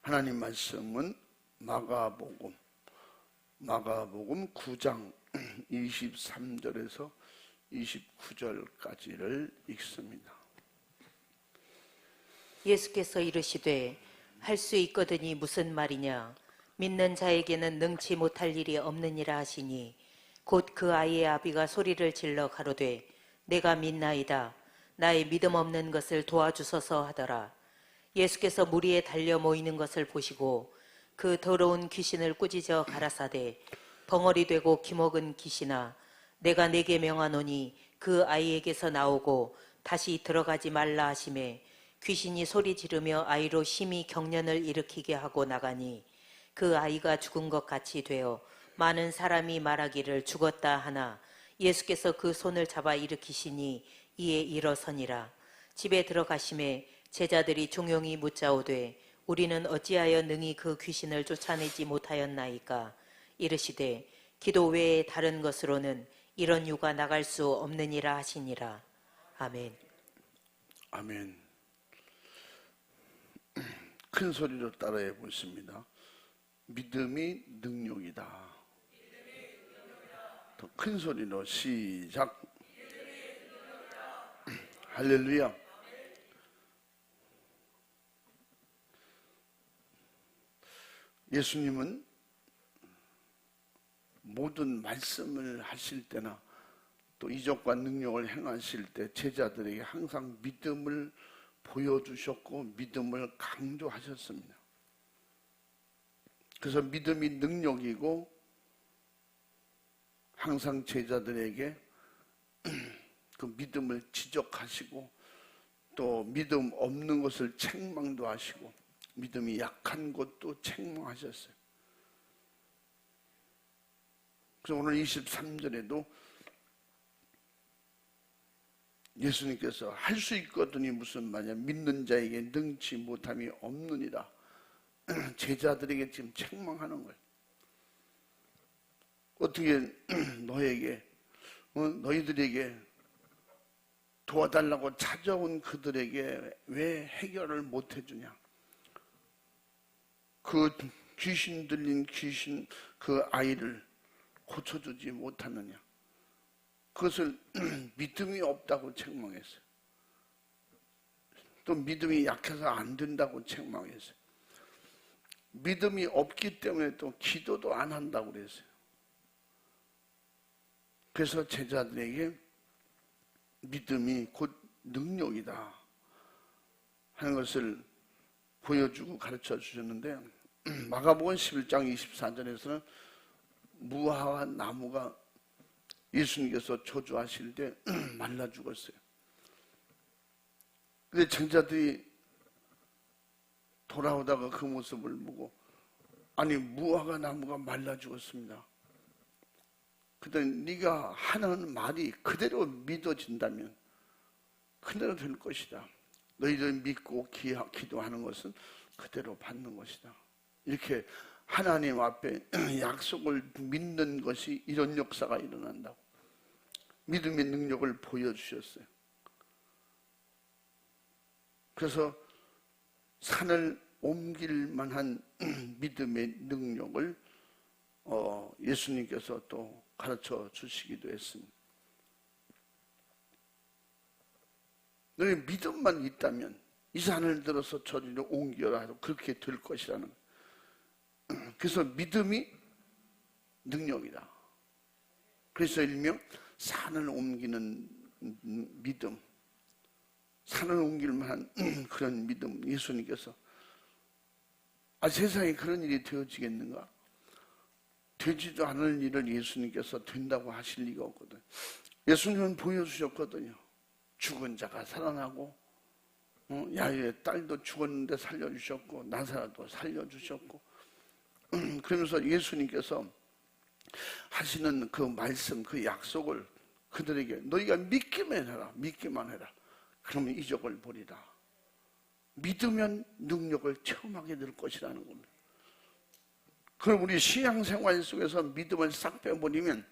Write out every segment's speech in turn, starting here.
하나님 말씀은 마가복음 9장 23절에서 29절까지를 읽습니다. 예수께서 이르시되 할 수 있거든이 무슨 말이냐? 믿는 자에게는 능치 못할 일이 없느니라 하시니 곧 그 아이의 아비가 소리를 질러 가로되 내가 믿나이다. 나의 믿음 없는 것을 도와주소서 하더라. 예수께서 무리에 달려 모이는 것을 보시고 그 더러운 귀신을 꾸짖어 가라사대 벙어리 되고 기먹은 귀신아 내가 네게 명하노니 그 아이에게서 나오고 다시 들어가지 말라 하시매 귀신이 소리 지르며 아이로 심히 경련을 일으키게 하고 나가니 그 아이가 죽은 것 같이 되어 많은 사람이 말하기를 죽었다 하나 예수께서 그 손을 잡아 일으키시니 이에 일어서니라. 집에 들어가심에 제자들이 종용이 묻자오되 우리는 어찌하여 능히 그 귀신을 쫓아내지 못하였나이까? 이르시되 기도 외에 다른 것으로는 이런 유가 나갈 수 없느니라 하시니라. 아멘. 아멘. 큰 소리로 따라해 보십니다. 믿음이 능력이다. 더 큰 소리로 시작. 할렐루야. 예수님은 모든 말씀을 하실 때나 또 이적과 능력을 행하실 때 제자들에게 항상 믿음을 보여주셨고 믿음을 강조하셨습니다. 그래서 믿음이 능력이고 항상 제자들에게 그 믿음을 지적하시고 또 믿음 없는 것을 책망도 하시고 믿음이 약한 것도 책망하셨어요. 그래서 오늘 23절에도 예수님께서 할 수 있거든이 무슨 말이냐? 믿는 자에게 능치 못함이 없느니라. 제자들에게 지금 책망하는 거예요. 어떻게 너희들에게 도와달라고 찾아온 그들에게 왜 해결을 못 해주냐? 그 귀신 들린 귀신 그 아이를 고쳐주지 못하느냐? 그것을 믿음이 없다고 책망했어요. 또 믿음이 약해서 안 된다고 책망했어요. 믿음이 없기 때문에 또 기도도 안 한다고 그랬어요. 그래서 제자들에게 믿음이 곧 능력이다 하는 것을 보여주고 가르쳐 주셨는데 마가복음 11장 24절에서는 무화과 나무가 예수님께서 저주하실 때 말라 죽었어요. 근데 제자들이 돌아오다가 그 모습을 보고 아니 무화과 나무가 말라 죽었습니다. 그랬더니 네가 하는 말이 그대로 믿어진다면 그대로 될 것이다. 너희들 믿고 기도하는 것은 그대로 받는 것이다. 이렇게 하나님 앞에 약속을 믿는 것이 이런 역사가 일어난다고 믿음의 능력을 보여주셨어요. 그래서 산을 옮길 만한 믿음의 능력을 예수님께서 또 가르쳐 주시기도 했습니다. 너희 믿음만 있다면 이 산을 들어서 저리로 옮겨라 해도 그렇게 될 것이라는 거예요. 그래서 믿음이 능력이다. 그래서 일명 산을 옮기는 믿음, 산을 옮길 만한 그런 믿음. 예수님께서 세상에 그런 일이 되어지겠는가? 되지도 않을 일을 예수님께서 된다고 하실 리가 없거든요. 예수님은 보여주셨거든요. 죽은 자가 살아나고 야유의 딸도 죽었는데 살려주셨고 나사로도 살려주셨고 그러면서 예수님께서 하시는 그 말씀, 그 약속을 그들에게 너희가 믿기만 해라. 그러면 이적을 보리라. 믿으면 능력을 체험하게 될 것이라는 겁니다. 그럼 우리 신앙생활 속에서 믿음을 싹 빼버리면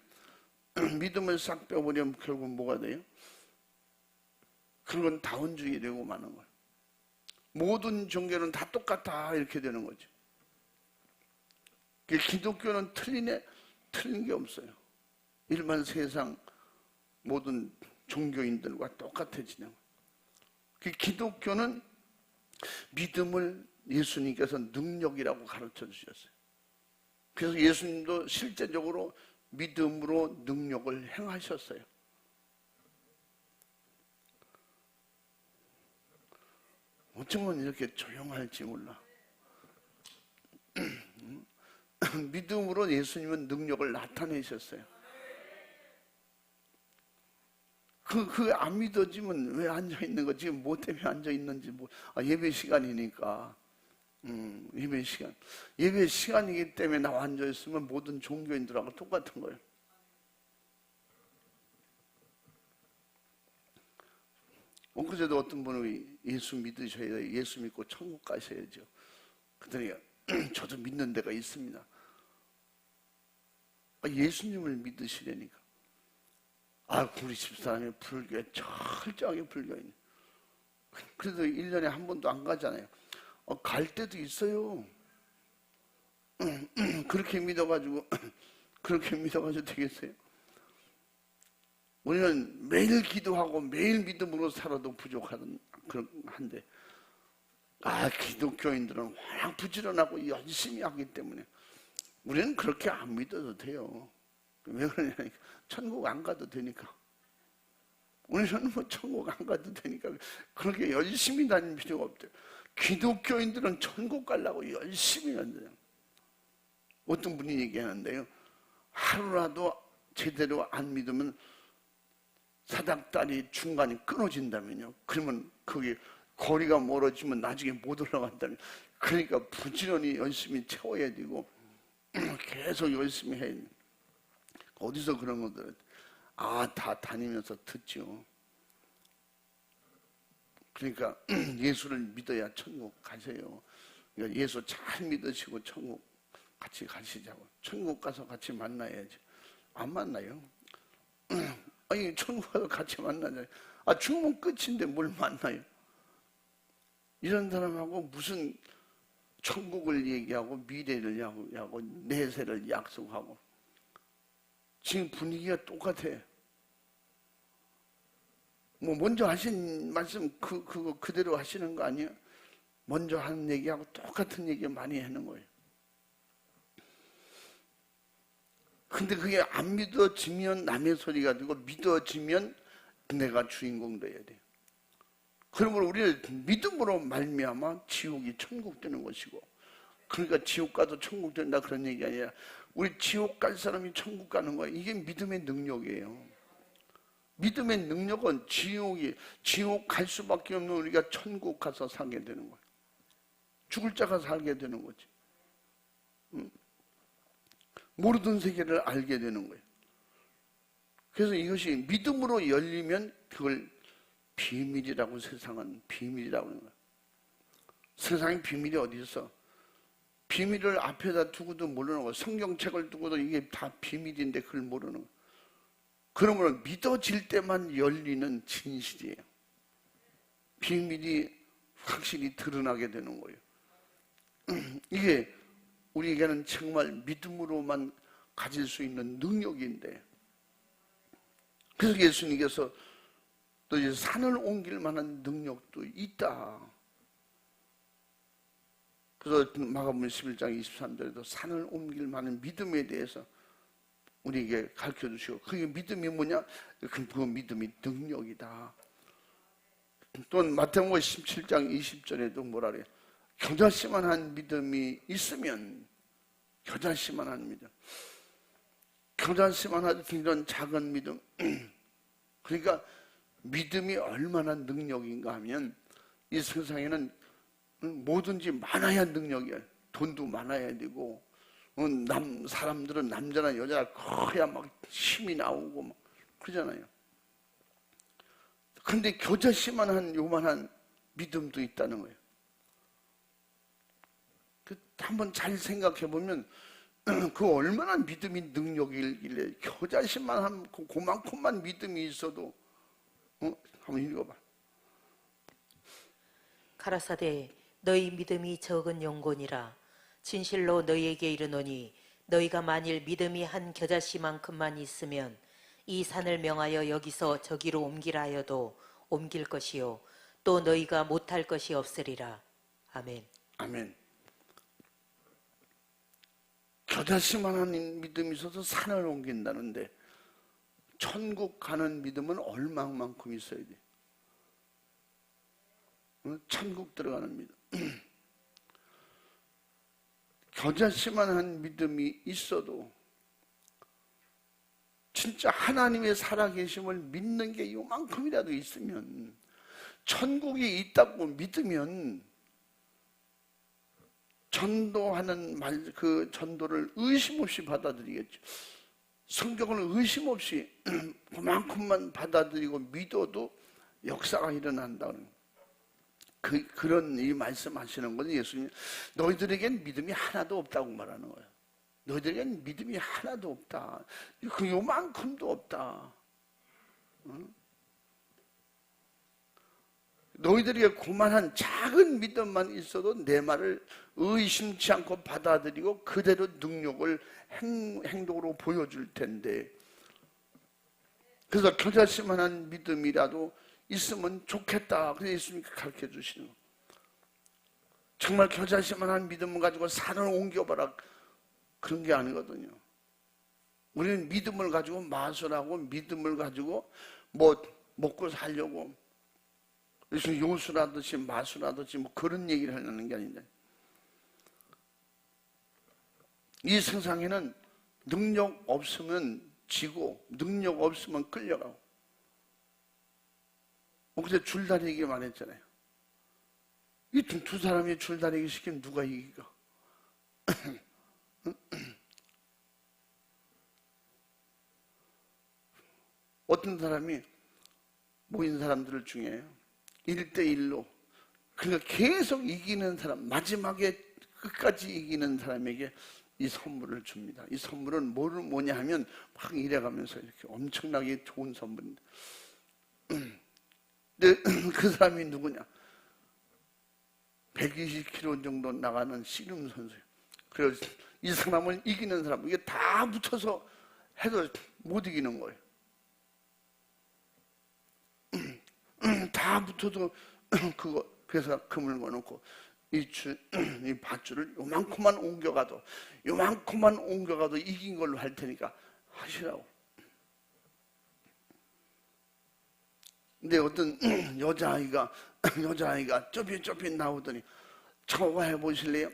결국 뭐가 돼요? 그건 다원주의 되고 마는 거예요. 모든 종교는 다 똑같다 이렇게 되는 거죠. 기독교는 틀린 게 없어요. 일반 세상 모든 종교인들과 똑같아지는 거예요. 기독교는 믿음을 예수님께서 능력이라고 가르쳐 주셨어요. 그래서 예수님도 실제적으로 믿음으로 능력을 행하셨어요. 어쩌면 이렇게 조용할지 몰라. 믿음으로 예수님은 능력을 나타내셨어요. 안 믿어지면 왜 앉아있는 거? 지금 뭐 때문에 앉아있는지, 예배 시간이니까. 예배 시간이기 때문에 나와 앉아있으면 모든 종교인들하고 똑같은 거예요. 엊그제도 어떤 분이 예수 믿으셔야 돼요. 예수 믿고 천국 가셔야죠. 그랬더니 저도 믿는 데가 있습니다. 예수님을 믿으시려니까. 우리 집사람이 불교에 철저하게 불교인. 그래도 1년에 한 번도 안 가잖아요. 갈 때도 있어요. 그렇게 믿어가지고 되겠어요? 우리는 매일 기도하고 매일 믿음으로 살아도 한데, 기독교인들은 워낙 부지런하고 열심히 하기 때문에 우리는 그렇게 안 믿어도 돼요. 왜 그러냐니까, 천국 안 가도 되니까. 우리는 천국 안 가도 되니까 그렇게 열심히 다닐 필요가 없대요. 기독교인들은 천국 가려고 열심히 한대요. 어떤 분이 얘기하는데요, 하루라도 제대로 안 믿으면 사닥다리 중간이 끊어진다면요, 그러면 거기 거리가 멀어지면 나중에 못 올라간다면, 그러니까 부지런히 열심히 채워야 되고 계속 열심히 해야 돼요. 어디서 그런 것들 다 다니면서 듣죠. 그러니까 예수를 믿어야 천국 가세요. 그러니까 예수 잘 믿으시고 천국 같이 가시자고. 천국 가서 같이 만나야지. 안 만나요? 천국 가서 같이 만나자. 죽으면 끝인데 뭘 만나요? 이런 사람하고 무슨 천국을 얘기하고 미래를 야구하고 내세를 약속하고. 지금 분위기가 똑같아. 먼저 하신 말씀 그거 그대로 하시는 거 아니에요? 먼저 하는 얘기하고 똑같은 얘기 많이 하는 거예요. 근데 그게 안 믿어지면 남의 소리가 되고, 믿어지면 내가 주인공 돼야 돼요. 그러므로 우리를 믿음으로 말미암아 지옥이 천국 되는 것이고, 그러니까 지옥 가도 천국 된다 그런 얘기 아니라 우리 지옥 갈 사람이 천국 가는 거예요. 이게 믿음의 능력이에요. 믿음의 능력은 지옥 갈 수밖에 없는 우리가 천국 가서 살게 되는 거예요. 죽을 자가 살게 되는 거지. 모르던 세계를 알게 되는 거예요. 그래서 이것이 믿음으로 열리면 그걸 비밀이라고, 세상은 비밀이라고 하는 거예요. 세상에 비밀이 어디 있어? 비밀을 앞에다 두고도 모르는 거예요. 성경책을 두고도 이게 다 비밀인데 그걸 모르는 거예요. 그러므로 믿어질 때만 열리는 진실이에요. 비밀이 확실히 드러나게 되는 거예요. 이게 우리에게는 정말 믿음으로만 가질 수 있는 능력인데, 그래서 예수님께서 또 이제 산을 옮길 만한 능력도 있다. 그래서 마가복음 11장 23절에도 산을 옮길 만한 믿음에 대해서 우리에게 가르쳐 주시고, 그게 믿음이 뭐냐? 그 믿음이 능력이다. 또 마태복음 17장 20절에도 뭐라 그래요? 겨자씨만한 믿음이 있으면, 겨자씨만한 믿음, 겨자씨만한 이런 작은 믿음. 그러니까 믿음이 얼마나 능력인가 하면, 이 세상에는 뭐든지 많아야 능력이야. 돈도 많아야 되고, 사람들은 남자나 여자나 커야 막 힘이 나오고 막 그러잖아요. 근데 겨자씨만한 요만한 믿음도 있다는 거예요. 한번 잘 생각해 보면 그 얼마나 믿음이 능력이길래, 겨자씨만한 그만큼만 믿음이 있어도, 한번 읽어봐. 가라사대 너희 믿음이 적은 영혼이라. 진실로 너희에게 이르노니 너희가 만일 믿음이 한 겨자씨만큼만 있으면 이 산을 명하여 여기서 저기로 옮기라 하여도 옮길 것이요 또 너희가 못할 것이 없으리라. 아멘. 아멘. 겨자씨만한 믿음이 있어서 산을 옮긴다는데 천국 가는 믿음은 얼마만큼 있어야 돼? 천국 들어가는 믿음. 겨자씨만한 믿음이 있어도 진짜 하나님의 살아계심을 믿는 게 요만큼이라도 있으면, 천국이 있다고 믿으면 전도하는 그 전도를 의심 없이 받아들이겠죠. 성경을 의심 없이 그만큼만 받아들이고 믿어도 역사가 일어난다는 그런 이 말씀하시는 거는, 예수님 너희들에겐 믿음이 하나도 없다고 말하는 거예요. 너희들에겐 믿음이 하나도 없다. 그 요만큼도 없다. 너희들에게 그만한 작은 믿음만 있어도 내 말을 의심치 않고 받아들이고 그대로 능력을 행동으로 보여줄 텐데, 그래서 겨자씨만한 믿음이라도 있으면 좋겠다. 그래서 예수님이 가르쳐 주시는 거. 정말 겨자씨만한 믿음을 가지고 산을 옮겨봐라, 그런 게 아니거든요. 우리는 믿음을 가지고 마술하고 믿음을 가지고 뭐 먹고 살려고 그래서 요술하듯이 마술하듯이 뭐 그런 얘기를 하려는 게 아닌데, 이 세상에는 능력 없으면 지고 능력 없으면 끌려가고, 그때 줄다리기 말했잖아요. 이 두 사람이 줄다리기 시키면 누가 이기가? 어떤 사람이 모인 사람들 중에 1대1로 그러니까 계속 이기는 사람, 마지막에 끝까지 이기는 사람에게 이 선물을 줍니다. 이 선물은 뭐냐 하면 막 이래가면서 이렇게 엄청나게 좋은 선물인데, 근데 그 사람이 누구냐? 120kg 정도 나가는 씨름 선수예요. 그래서 이 사람을 이기는 사람, 이게 다 붙여서 해도 못 이기는 거예요. 다 붙어도 그래서 금을 거놓고 이 밧줄을 요만큼만 옮겨가도 이긴 걸로 할 테니까 하시라고. 근데 어떤 여자아이가 좁이 나오더니 저거 해보실래요?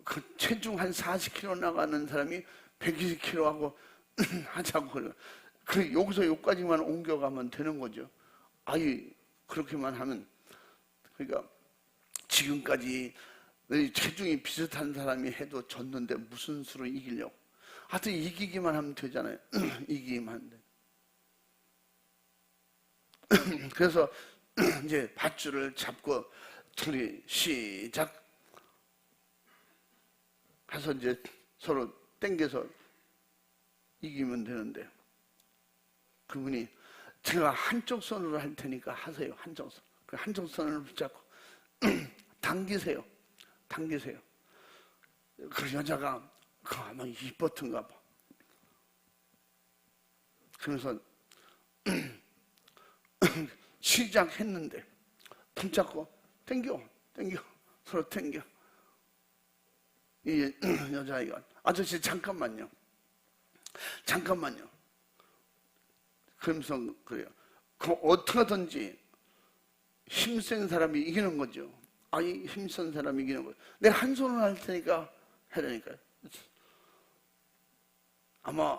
그 체중 한 40kg 나가는 사람이 120kg 하고 하자고 그래요. 그 여기서 여기까지만 옮겨가면 되는 거죠. 아이 그렇게만 하면, 그러니까 지금까지 체중이 비슷한 사람이 해도 졌는데 무슨 수로 이기려고? 하여튼 이기기만 하면 되잖아요. 이기기만 하면 돼. 그래서 이제 밧줄을 잡고 둘이 시작 해서 이제 서로 당겨서 이기면 되는데, 그분이 제가 한쪽 손으로 할 테니까 하세요. 한쪽 손. 그 한쪽 손을 붙잡고 당기세요. 그 여자가 아마 이뻤던가 봐. 그래서 시작했는데 붙잡고 당겨 서로 당겨. 이 여자아이가 아저씨 잠깐만요. 그러면서 그래요. 어떻게 하든지 힘센 사람이 이기는 거죠. 아니 힘센 사람이 이기는 거예요. 내가 한 손으로 할 테니까 해라니까요. 아마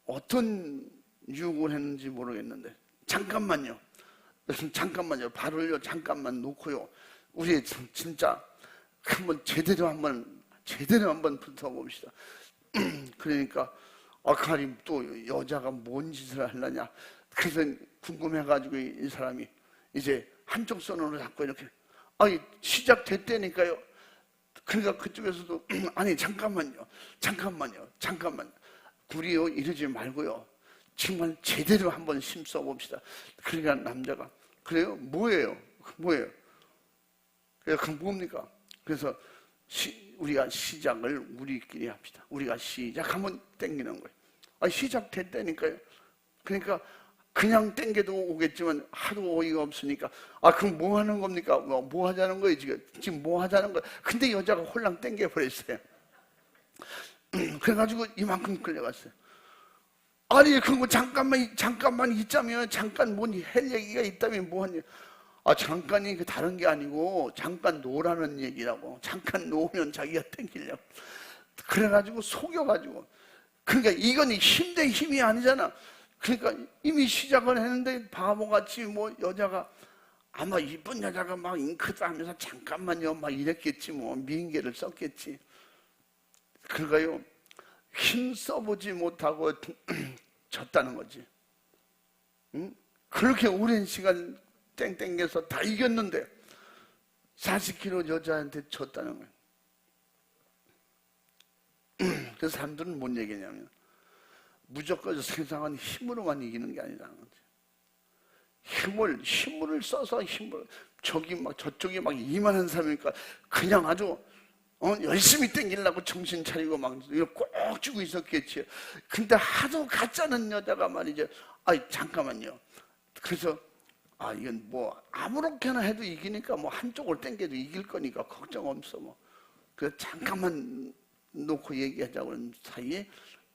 어떤 유혹을 했는지 모르겠는데 잠깐만요. 발을요 잠깐만 놓고요. 우리 진짜 제대로 한번 붙어봅시다. 그러니까 아카리 또 여자가 뭔 짓을 하려냐. 그래서 궁금해가지고 이 사람이 이제 한쪽 손으로 잡고 이렇게 시작됐다니까요. 그러니까 그쪽에서도 아니 잠깐만요. 구리요 이러지 말고요. 정말 제대로 한번 힘써 봅시다. 그러니까 남자가 그래요? 뭐예요? 그래서 뭡니까? 그래서 우리가 시작을 우리끼리 합시다. 우리가 시작하면 땡기는 거예요. 시작됐다니까요. 그러니까 그냥 땡겨도 오겠지만 하도 어이가 없으니까 그럼 뭐 하는 겁니까? 뭐 하자는 거예요 지금 뭐 하자는 거예요. 근데 여자가 홀랑 땡겨버렸어요. 그래가지고 이만큼 끌려갔어요. 아니 그거 잠깐만 있자면 잠깐 뭐 할 얘기가 있다면 뭐하니? 잠깐이 다른 게 아니고 잠깐 노라는 얘기라고. 잠깐 놓으면 자기가 땡기려고. 그래가지고 속여가지고. 그러니까 이건 힘 대 힘이 아니잖아. 그러니까 이미 시작을 했는데 바보같이 뭐 여자가 아마 이쁜 여자가 막 잉크도 하면서 잠깐만요 막 이랬겠지 뭐 미인계를 썼겠지. 그러니까요 힘 써보지 못하고 졌다는 거지. 응? 그렇게 오랜 시간 땡땡겨서 다 이겼는데 40kg 여자한테 졌다는 거예요. 그래서 사람들은 뭔 얘기냐면 무조건 세상은 힘으로만 이기는 게 아니라는 거지. 힘을 써서 저쪽이 막 이만한 사람이니까 그냥 아주 열심히 땡기려고 정신 차리고 막 꼭 쥐고 있었겠지. 근데 하도 가짜는 여자가 말이죠. 잠깐만요. 그래서 이건 뭐 아무렇게나 해도 이기니까 뭐 한쪽을 땡겨도 이길 거니까 걱정 없어 뭐. 그래서 잠깐만 놓고 얘기하자고 하는 사이에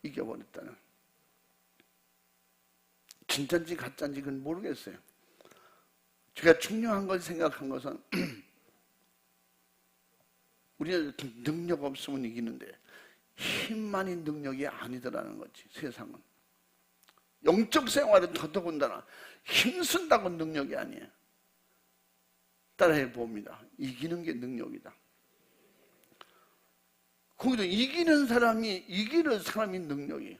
이겨버렸다는. 진짜인지 가짜인지 그건 모르겠어요. 제가 중요한 걸 생각한 것은 우리는 능력 없으면 이기는데 힘만이 능력이 아니더라는 거지. 세상은 영적 생활은 더더군다나 힘쓴다고 능력이 아니에요. 따라해 봅니다. 이기는 게 능력이다. 거기도 이기는 사람이 능력이에요.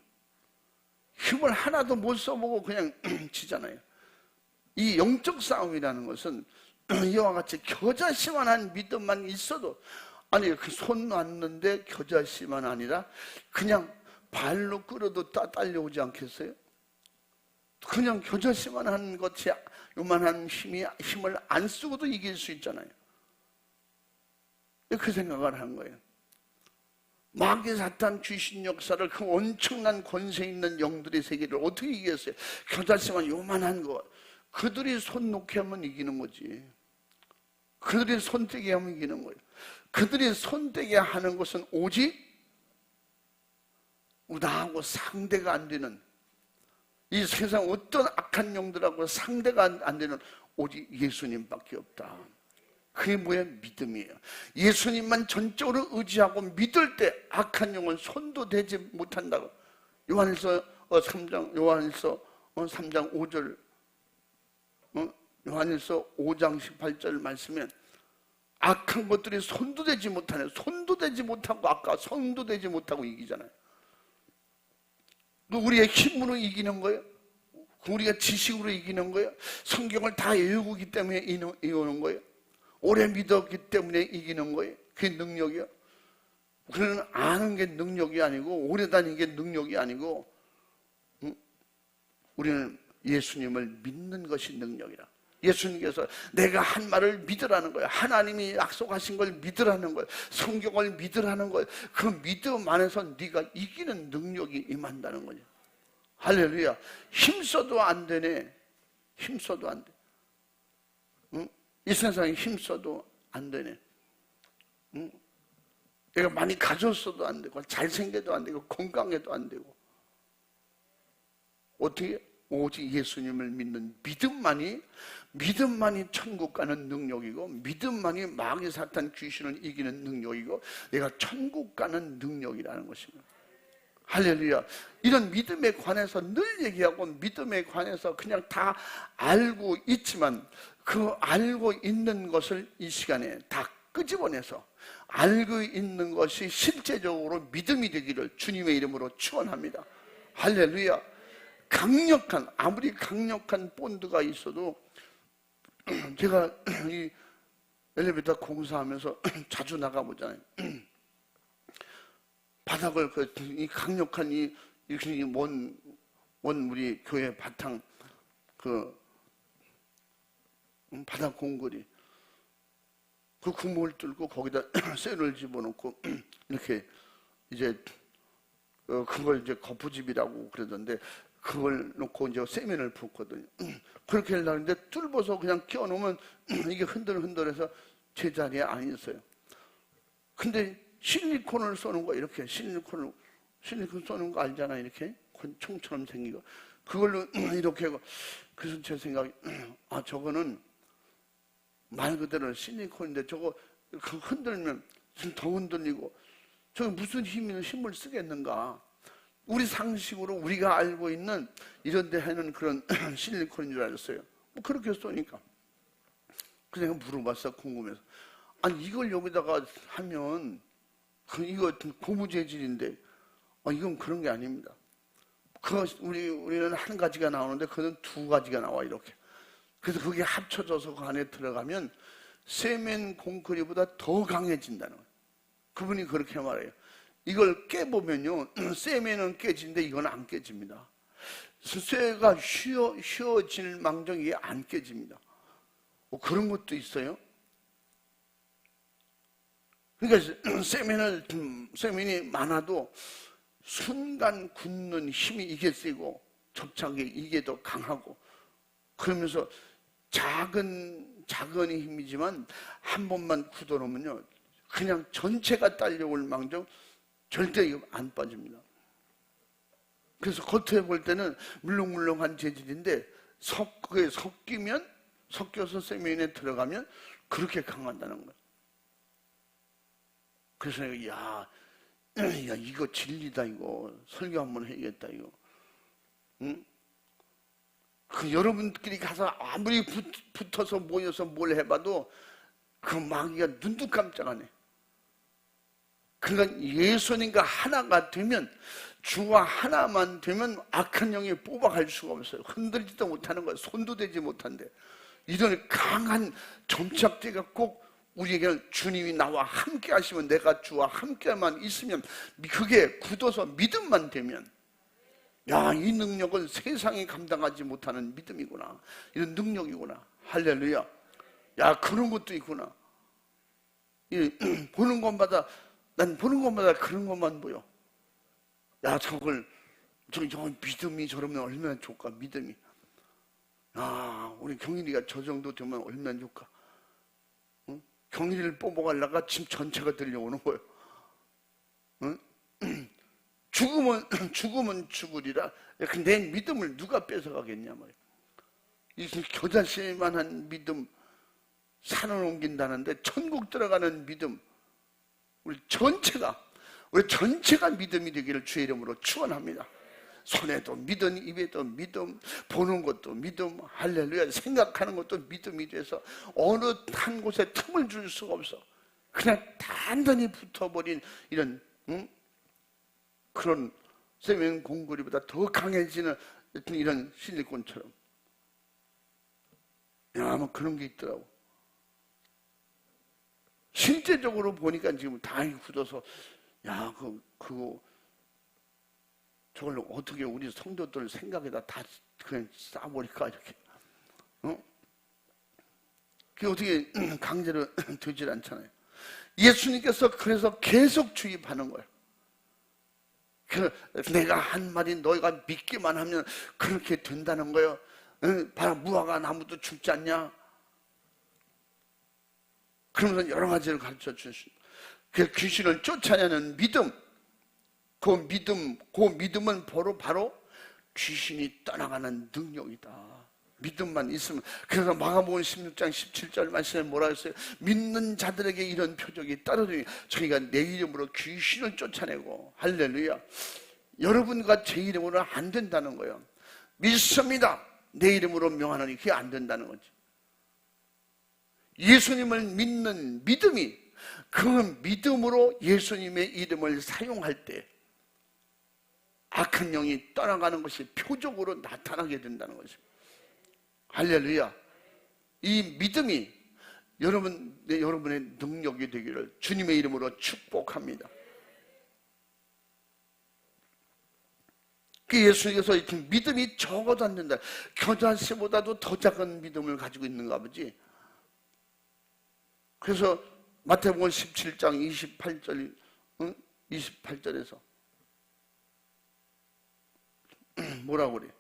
힘을 하나도 못 써보고 그냥 지잖아요. 이 영적 싸움이라는 것은 이와 같이 겨자씨만한 믿음만 있어도 그 손 놨는데 겨자씨만 아니라 그냥 발로 끌어도 딸려오지 않겠어요? 그냥 겨자씨만한 것이 요만한 힘을 안 쓰고도 이길 수 있잖아요. 그 생각을 한 거예요. 마귀 사탄 귀신 역사를 그 엄청난 권세 있는 영들의 세계를 어떻게 이겼어요? 겨자씨만 요만한 거 그들이 손 놓게 하면 이기는 거지. 그들이 손대게 하면 이기는 거예요. 그들이 손대게 하는 것은 오직 나하고 상대가 안 되는 이 세상 어떤 악한 영들하고 상대가 안 되는 오직 예수님밖에 없다. 그게 뭐야? 믿음이에요. 예수님만 전적으로 의지하고 믿을 때 악한 영은 손도 대지 못한다고. 요한일서 3장 5절 요한일서 5장 18절 말씀에 악한 것들이 손도 대지 못하네. 손도 대지 못하고 아까 손도 대지 못하고 이기잖아요. 우리의 힘으로 이기는 거예요? 우리가 지식으로 이기는 거예요? 성경을 다 외우기 때문에 이기는 거예요? 오래 믿었기 때문에 이기는 거예요? 그게 능력이요? 그는 아는 게 능력이 아니고 오래 다니는 게 능력이 아니고 우리는 예수님을 믿는 것이 능력이라. 예수님께서 내가 한 말을 믿으라는 거예요. 하나님이 약속하신 걸 믿으라는 거예요. 성경을 믿으라는 거예요. 그 믿음 안에서 네가 이기는 능력이 임한다는 거죠. 할렐루야. 힘써도 안 되네. 힘써도 안 돼. 응? 이 세상에 힘써도 안 되네. 응? 내가 많이 가졌어도 안 되고 잘생겨도 안 되고 건강해도 안 되고 어떻게? 오직 예수님을 믿는 믿음만이 천국 가는 능력이고 믿음만이 마귀 사탄 귀신을 이기는 능력이고 내가 천국 가는 능력이라는 것입니다. 할렐루야. 이런 믿음에 관해서 늘 얘기하고 믿음에 관해서 그냥 다 알고 있지만 그 알고 있는 것을 이 시간에 다 끄집어내서 알고 있는 것이 실제적으로 믿음이 되기를 주님의 이름으로 축원합니다. 할렐루야. 아무리 강력한 본드가 있어도 제가 이 엘리베이터 공사하면서 자주 나가보잖아요. 바닥을 이 강력한 이 우리 교회 바탕 바닥 공고리 그 구멍을 뚫고 거기다 쇠를 집어넣고 이렇게 이제 그걸 이제 거푸집이라고 그러던데 그걸 놓고 이제 세면을 붓거든요. 그렇게 하려는데 뚫어서 그냥 끼워놓으면 이게 흔들흔들해서 제자리에 안 있어요. 근데 실리콘을 쏘는 거 이렇게 실리콘 쏘는 거 알잖아. 이렇게 총처럼 생긴 거 그걸로 이렇게 하고 그래서 제 생각이 저거는 말 그대로 실리콘인데 저거 흔들면 더 흔들리고 저게 무슨 힘을 쓰겠는가. 우리 상식으로 우리가 알고 있는 이런 데 하는 그런 실리콘인 줄 알았어요. 뭐 그렇게 쏘니까. 그래서 내가 물어봤어. 궁금해서. 아니 이걸 여기다가 하면 이거 고무 재질인데 이건 그런 게 아닙니다. 우리는 한 가지가 나오는데 그는 두 가지가 나와 이렇게. 그래서 그게 합쳐져서 그 안에 들어가면 세면 콘크리트보다 더 강해진다는 거예요. 그분이 그렇게 말해요. 이걸 깨보면요, 세면은 깨지는데 이건 안 깨집니다. 쇠가 휘어질 망정 이게 안 깨집니다. 그런 것도 있어요. 그러니까 세면이 많아도 순간 굳는 힘이 이게 세고 접착이 이게 더 강하고 그러면서 작은 힘이지만 한 번만 굳어놓으면요 그냥 전체가 딸려올 망정 절대 이거 안 빠집니다. 그래서 겉에 볼 때는 물렁물렁한 재질인데 그게 섞여서 세면에 들어가면 그렇게 강하다는 거예요. 그래서 내가 야 이거 진리다 이거 설교 한번 해야겠다 이거. 응? 여러분끼리 가서 아무리 붙어서 모여서 뭘 해봐도 그 마귀가 눈도 깜짝 안 해. 그러니까 예수님과 하나가 되면 주와 하나만 되면 악한 영이 뽑아갈 수가 없어요. 흔들지도 못하는 거예요. 손도 대지 못한대. 이런 강한 점착제가 꼭 우리에게는 주님이 나와 함께 하시면 내가 주와 함께만 있으면 그게 굳어서 믿음만 되면 이 능력은 세상이 감당하지 못하는 믿음이구나. 이런 능력이구나. 할렐루야. 그런 것도 있구나. 난 보는 것마다 그런 것만 보여. 저 믿음이 저러면 얼마나 좋을까, 믿음이. 우리 경일이가 저 정도 되면 얼마나 좋을까. 응? 경일이를 뽑아가려가 집 전체가 들려오는 거예요. 응? 죽으면 죽으리라. 내 믿음을 누가 뺏어가겠냐 말이야. 이 겨자씨만한 믿음, 산을 옮긴다는데 천국 들어가는 믿음, 우리 전체가 믿음이 되기를 주의 이름으로 축원합니다. 손에도 믿음, 입에도 믿음, 보는 것도 믿음, 할렐루야. 생각하는 것도 믿음이 돼서 어느 한 곳에 틈을 줄 수가 없어. 그냥 단단히 붙어버린 이런 그런 세면 공구리보다 더 강해지는 이런 실리콘처럼. 뭐 그런 게 있더라고. 실제적으로 보니까 지금 다 굳어서 저걸 어떻게 우리 성도들 생각에다 다 그냥 싸버릴까 이렇게. 그게 어떻게 강제로 되질 않잖아요. 예수님께서 그래서 계속 주입하는 거예요. 내가 한 말이 너희가 믿기만 하면 그렇게 된다는 거예요. 봐라 무화과 나무도 죽지 않냐. 그러면서 여러 가지를 가르쳐 주시고 그 귀신을 쫓아내는 믿음, 그 믿음은 바로 귀신이 떠나가는 능력이다. 믿음만 있으면. 그래서 마가복음 16장 17절 말씀에 뭐라 했어요? 믿는 자들에게 이런 표적이 따르더니 저희가 내 이름으로 귀신을 쫓아내고. 할렐루야. 여러분과 제 이름으로 안 된다는 거예요. 믿습니다. 내 이름으로 명하노니 그게 안 된다는 거지. 예수님을 믿는 믿음이 그 믿음으로 예수님의 이름을 사용할 때 악한 영이 떠나가는 것이 표적으로 나타나게 된다는 것입니다. 할렐루야. 이 믿음이 여러분의 능력이 되기를 주님의 이름으로 축복합니다. 그 예수님께서 믿음이 적어도 안 된다. 겨자씨보다도 더 작은 믿음을 가지고 있는가 보지. 그래서 마태복음 17장 28절, 28절에서 뭐라고 그래?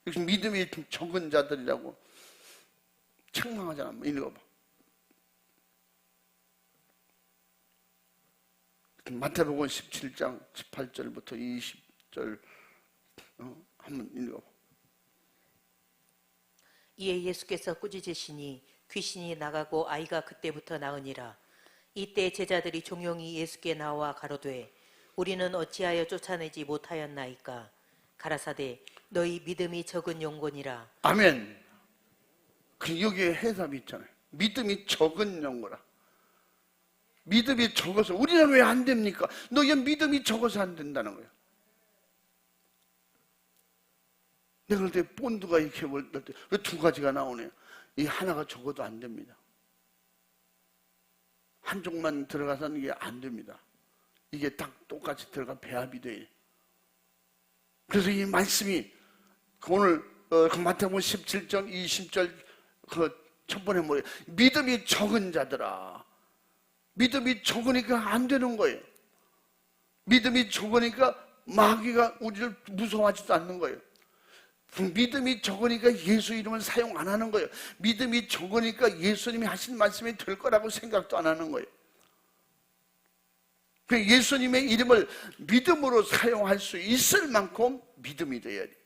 여기서 믿음이 적은 자들이라고 책망하잖아. 읽어봐. 마태복음 17장 18절부터 20절 한번 읽어봐. 이에 예수께서 꾸짖으시니 귀신이 나가고 아이가 그때부터 나으니라. 이때 제자들이 종용이 예수께 나와 가로되 우리는 어찌하여 쫓아내지 못하였나이까. 가라사대 너희 믿음이 적은 용곤이라. 아멘. 그 여기에 해답이 있잖아요. 믿음이 적은 용고라. 믿음이 적어서 우리는 왜 안 됩니까? 너희 믿음이 적어서 안 된다는 거예요. 내가 그럴 때 본드가 이렇게 볼 때 두 가지가 나오네요. 이 하나가 적어도 안 됩니다. 한쪽만 들어가서는 이게 안 됩니다. 이게 딱 똑같이 들어가 배합이 돼요. 그래서 이 말씀이 오늘 마태복음 17장 20절 그 첫 번에 뭐예요? 믿음이 적은 자들아. 믿음이 적으니까 안 되는 거예요. 믿음이 적으니까 마귀가 우리를 무서워하지도 않는 거예요. 믿음이 적으니까 예수 이름을 사용 안 하는 거예요. 믿음이 적으니까 예수님이 하신 말씀이 될 거라고 생각도 안 하는 거예요. 예수님의 이름을 믿음으로 사용할 수 있을 만큼 믿음이 돼야 돼요.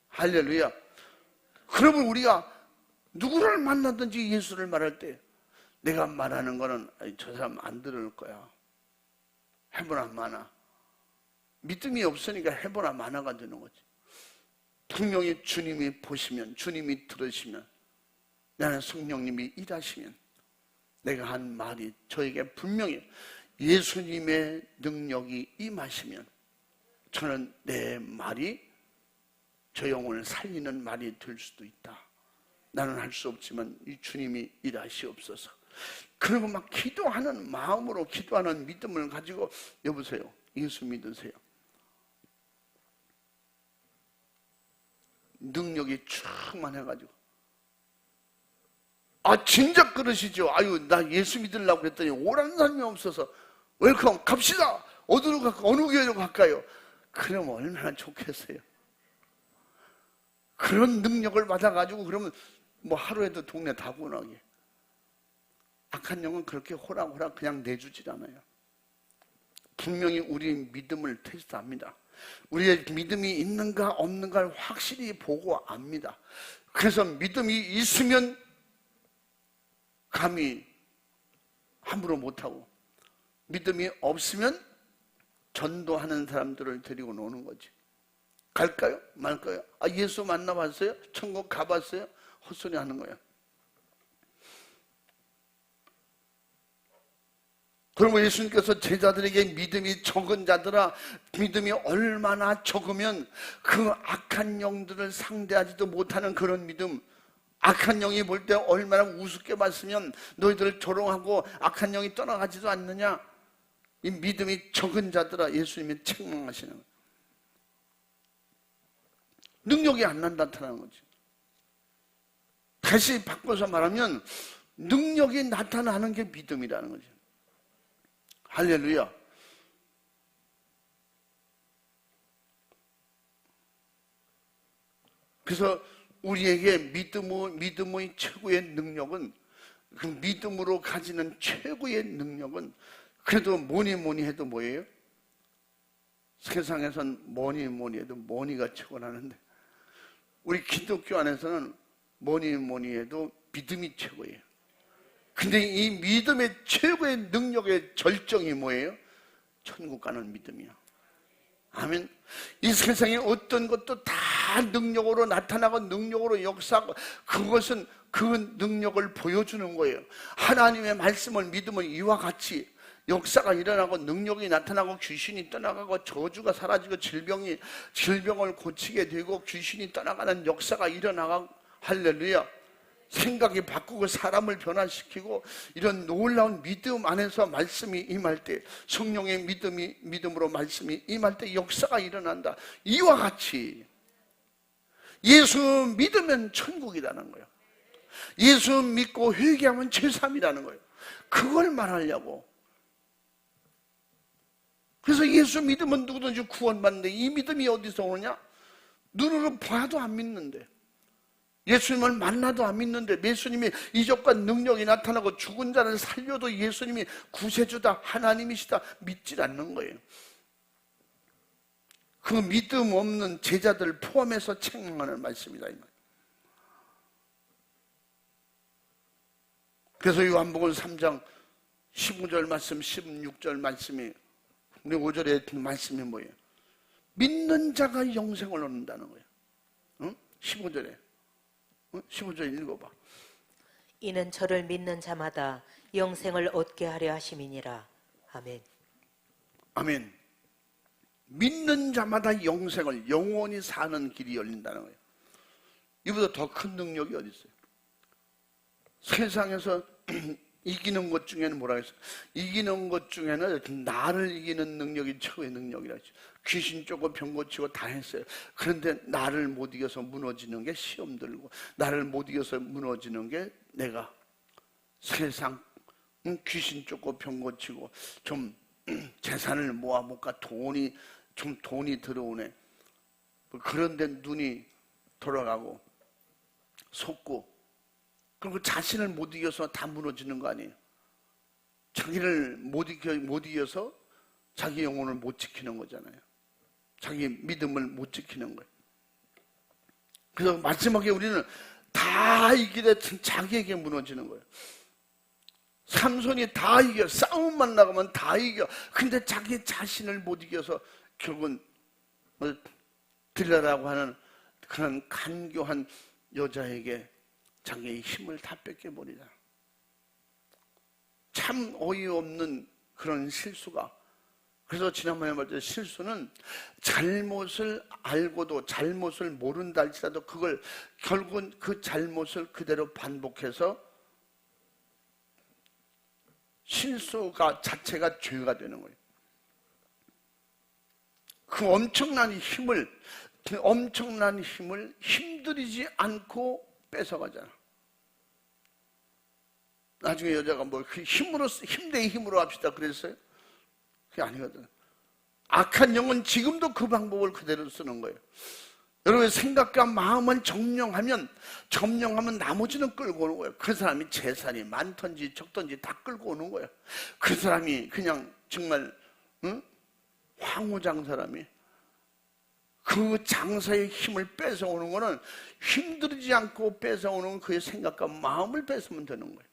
할렐루야. 그러면 우리가 누구를 만나든지 예수를 말할 때 내가 말하는 거는 저 사람 안 들을 거야. 해보나 마나. 믿음이 없으니까 해보나 마나가 되는 거지. 분명히 주님이 보시면, 주님이 들으시면, 나는 성령님이 일하시면 내가 한 말이 저에게 분명히 예수님의 능력이 임하시면 저는 내 말이 저 영혼을 살리는 말이 될 수도 있다. 나는 할 수 없지만 이 주님이 일하시옵소서. 그리고 막 기도하는 마음으로 기도하는 믿음을 가지고 여보세요. 예수 믿으세요. 능력이 충만해가지고 진짜 그러시죠. 아유 나 예수 믿으려고 그랬더니 오라는 사람이 없어서 웰컴 갑시다. 어디로 갈까? 어느 교회로 갈까요? 그럼 얼마나 좋겠어요. 그런 능력을 받아가지고 그러면 뭐 하루에도 동네 다 구원하게. 악한 영은 그렇게 호락호락 그냥 내주질 않아요. 분명히 우리 믿음을 테스트합니다. 우리의 믿음이 있는가 없는가를 확실히 보고 압니다. 그래서 믿음이 있으면 감히 함부로 못하고, 믿음이 없으면 전도하는 사람들을 데리고 노는 거지. 갈까요? 말까요? 예수 만나봤어요? 천국 가봤어요? 헛소리 하는 거야. 그러면 예수님께서 제자들에게 믿음이 적은 자들아, 믿음이 얼마나 적으면 그 악한 영들을 상대하지도 못하는 그런 믿음, 악한 영이 볼 때 얼마나 우습게 봤으면 너희들 조롱하고 악한 영이 떠나가지도 않느냐. 이 믿음이 적은 자들아, 예수님이 책망하시는 거예요. 능력이 안 나타나는 거지. 다시 바꿔서 말하면 능력이 나타나는 게 믿음이라는 거죠. 할렐루야. 그래서 우리에게 믿음의 최고의 능력은, 그 믿음으로 가지는 최고의 능력은, 그래도 뭐니 해도 뭐예요? 세상에선 뭐니 해도 뭐니가 최고라는데, 우리 기독교 안에서는 뭐니 해도 믿음이 최고예요. 근데 이 믿음의 최고의 능력의 절정이 뭐예요? 천국 가는 믿음이야. 아멘. 이 세상에 어떤 것도 다 능력으로 나타나고 능력으로 역사하고, 그것은 그 능력을 보여주는 거예요. 하나님의 말씀을 믿으면 이와 같이 역사가 일어나고 능력이 나타나고 귀신이 떠나가고 저주가 사라지고 질병을 고치게 되고 귀신이 떠나가는 역사가 일어나고, 할렐루야. 생각이 바꾸고 사람을 변화시키고, 이런 놀라운 믿음 안에서 말씀이 임할 때, 성령의 믿음으로 말씀이 임할 때 역사가 일어난다. 이와 같이 예수 믿으면 천국이라는 거예요. 예수 믿고 회개하면 죄사함이라는 거예요. 그걸 말하려고. 그래서 예수 믿으면 누구든지 구원받는데 이 믿음이 어디서 오느냐? 눈으로 봐도 안 믿는데, 예수님을 만나도 안 믿는데, 예수님이 이적과 능력이 나타나고 죽은 자를 살려도 예수님이 구세주다, 하나님이시다 믿질 않는 거예요. 그 믿음 없는 제자들 포함해서 책망하는 말씀이다 이 말. 그래서 요한복음 3장 15절 말씀, 16절 말씀이, 우리 5절에 말씀이 뭐예요? 믿는 자가 영생을 얻는다는 거예요. 응? 15절에 15절 읽어봐. 이는 저를 믿는 자마다 영생을 얻게 하려 하심이니라. 아멘. 아멘. 믿는 자마다 영생을, 영원히 사는 길이 열린다는 거예요. 이보다 더 큰 능력이 어디 있어요? 세상에서 이기는 것 중에는 뭐라 했어요? 이기는 것 중에는 나를 이기는 능력이 최고의 능력이라 했죠. 귀신 쫓고 병 고치고 다 했어요. 그런데 나를 못 이겨서 무너지는 게 시험 들고, 나를 못 이겨서 무너지는 게 내가 세상 귀신 쫓고 병 고치고 좀 재산을 모아볼까, 돈이 들어오네. 그런데 눈이 돌아가고 속고, 그리고 자신을 못 이겨서 다 무너지는 거 아니에요. 자기를 못 이겨서 자기 영혼을 못 지키는 거잖아요. 자기 믿음을 못 지키는 거예요. 그래서 마지막에 우리는 다 이기되 자기에게 무너지는 거예요. 삼손이 다 이겨, 싸움만 나가면 다 이겨. 근데 자기 자신을 못 이겨서 결국은 들라라고 하는 그런 간교한 여자에게 자기의 힘을 다 뺏겨버리잖아. 참 어이없는 그런 실수가. 그래서 지난번에 말했듯이 실수는 잘못을 알고도 잘못을 모른다 할지라도 그걸 결국은 그 잘못을 그대로 반복해서 실수가 자체가 죄가 되는 거예요. 그 엄청난 힘을 힘들이지 않고 뺏어가잖아. 나중에 여자가 뭐 그 힘 대 힘으로 합시다 그랬어요? 그게 아니거든. 악한 영은 지금도 그 방법을 그대로 쓰는 거예요. 여러분의 생각과 마음을 점령하면 나머지는 끌고 오는 거예요. 그 사람이 재산이 많던지 적던지 다 끌고 오는 거예요. 그 사람이 그냥 정말 황후장 사람이 그 장사의 힘을 뺏어오는 거는 힘들지 않고 뺏어오는 그의 생각과 마음을 뺏으면 되는 거예요.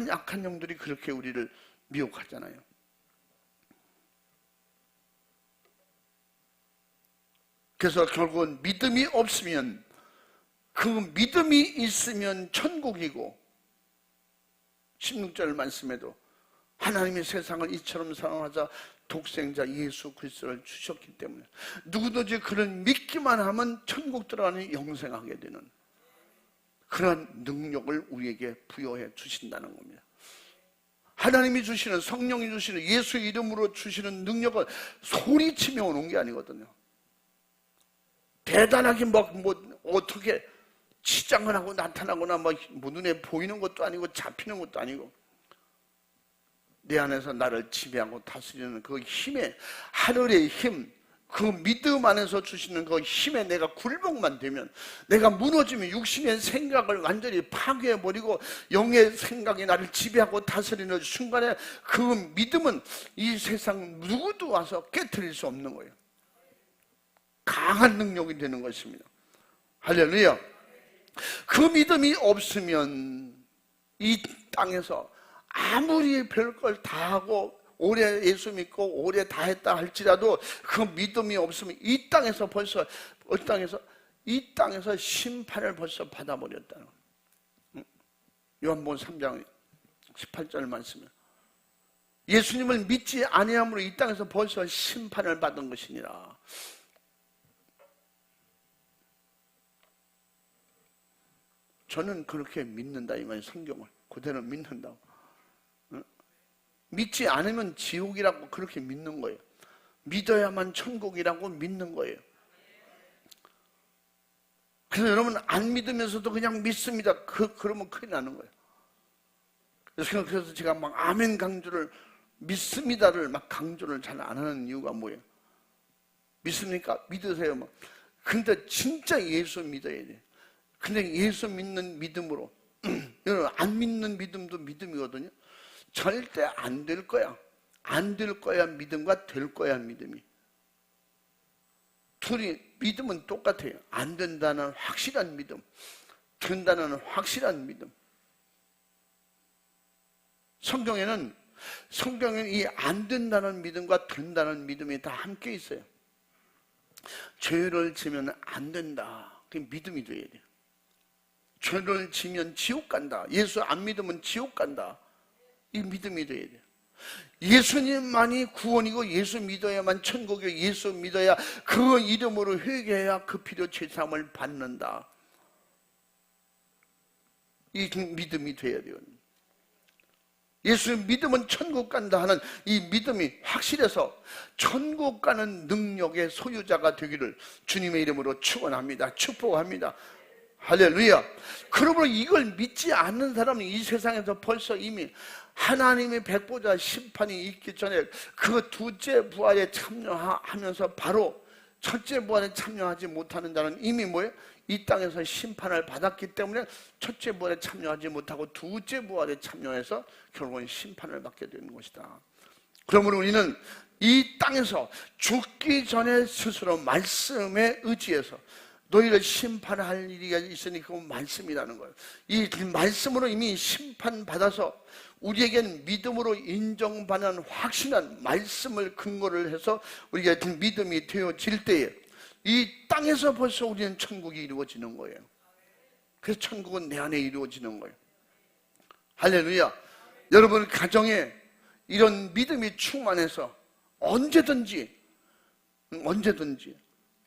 약한 영들이 그렇게 우리를 미혹하잖아요. 그래서 결국은 믿음이 없으면, 그 믿음이 있으면 천국이고, 16절 말씀에도 하나님이 세상을 이처럼 사랑하자 독생자 예수 그리스도를 주셨기 때문에 누구든지 그를 믿기만 하면 천국 들어가는 영생하게 되는 그런 능력을 우리에게 부여해 주신다는 겁니다. 하나님이 주시는, 성령이 주시는, 예수 이름으로 주시는 능력은 소리치며 오는 게 아니거든요. 대단하게 어떻게 치장을 하고 나타나거나 눈에 보이는 것도 아니고 잡히는 것도 아니고, 내 안에서 나를 지배하고 다스리는 그 힘의, 하늘의 힘, 그 믿음 안에서 주시는 그 힘에 내가 굴복만 되면, 내가 무너지면 육신의 생각을 완전히 파괴해버리고 영의 생각이 나를 지배하고 다스리는 순간에 그 믿음은 이 세상 누구도 와서 깨트릴 수 없는 거예요. 강한 능력이 되는 것입니다. 할렐루야. 그 믿음이 없으면 이 땅에서 아무리 별걸 다 하고 오래 예수 믿고 오래 다 했다 할지라도 그 믿음이 없으면 이 땅에서 심판을 벌써 받아버렸다는 거예요. 요한복음 3장 18절 말씀에 예수님을 믿지 아니함으로 이 땅에서 벌써 심판을 받은 것이니라. 저는 그렇게 믿는다 이 말이에요. 성경을 그대로 믿는다고. 믿지 않으면 지옥이라고 그렇게 믿는 거예요. 믿어야만 천국이라고 믿는 거예요. 그래서 여러분 안 믿으면서도 그냥 믿습니다. 그러면 큰일 나는 거예요. 그래서 제가 막 아멘 강조를, 믿습니다를 막 강조를 잘 안 하는 이유가 뭐예요? 믿습니까? 믿으세요. 막. 근데 진짜 예수 믿어야 돼. 근데 예수 믿는 믿음으로 여러분, 안 믿는 믿음도 믿음이거든요. 절대 안 될 거야. 안 될 거야 믿음과 될 거야 믿음이. 둘이 믿음은 똑같아요. 안 된다는 확실한 믿음, 된다는 확실한 믿음. 성경에는 이 안 된다는 믿음과 된다는 믿음이 다 함께 있어요. 죄를 지면 안 된다. 그게 믿음이 돼야 돼요. 죄를 지면 지옥 간다. 예수 안 믿으면 지옥 간다. 이 믿음이 돼야 돼요. 예수님만이 구원이고 예수 믿어야만 천국이고 예수 믿어야 그 이름으로 회개해야 그 피로 죄사함을 받는다. 이 믿음이 돼야 돼요. 예수 믿으면 천국 간다 하는 이 믿음이 확실해서 천국 가는 능력의 소유자가 되기를 주님의 이름으로 축원합니다. 축복합니다. 할렐루야. 그러므로 이걸 믿지 않는 사람은 이 세상에서 벌써 이미 하나님의 백보자 심판이 있기 전에 그 둘째 부활에 참여하면서 바로 첫째 부활에 참여하지 못하는 자는 이미 뭐예요? 이 땅에서 심판을 받았기 때문에 첫째 부활에 참여하지 못하고 둘째 부활에 참여해서 결국은 심판을 받게 되는 것이다. 그러므로 우리는 이 땅에서 죽기 전에 스스로 말씀에 의지해서 너희를 심판할 일이 있으니 그건 말씀이라는 거예요. 이 말씀으로 이미 심판받아서 우리에겐 믿음으로 인정받는 확신한 말씀을 근거를 해서 우리가 믿음이 되어질 때에 이 땅에서 벌써 우리는 천국이 이루어지는 거예요. 그래서 천국은 내 안에 이루어지는 거예요. 할렐루야. 여러분 가정에 이런 믿음이 충만해서 언제든지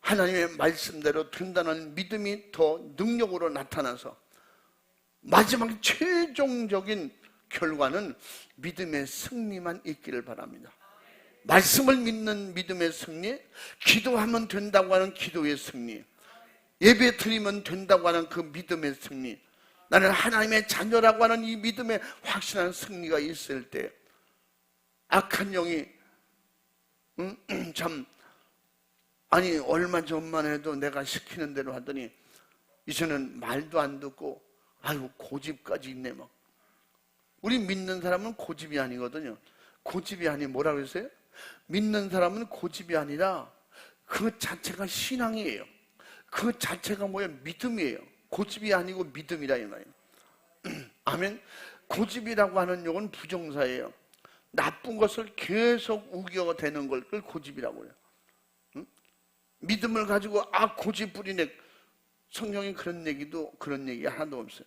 하나님의 말씀대로 된다는 믿음이 더 능력으로 나타나서 마지막 최종적인 결과는 믿음의 승리만 있기를 바랍니다. 말씀을 믿는 믿음의 승리, 기도하면 된다고 하는 기도의 승리, 예배 드리면 된다고 하는 그 믿음의 승리, 나는 하나님의 자녀라고 하는 이 믿음의 확실한 승리가 있을 때 악한 영이 아니 얼마 전만 해도 내가 시키는 대로 하더니 이제는 말도 안 듣고 아유 고집까지 있네 막. 우리 믿는 사람은 고집이 아니거든요. 고집이 아니 뭐라고 했어요? 믿는 사람은 고집이 아니라 그 자체가 신앙이에요. 그 자체가 뭐예요? 믿음이에요. 고집이 아니고 믿음이라 이 말이에요. 아멘. 고집이라고 하는 용어는 부정사예요. 나쁜 것을 계속 우겨대는 걸 그걸 고집이라고 해요. 응? 믿음을 가지고 고집 부리네. 성경에 그런 얘기 하나도 없어요.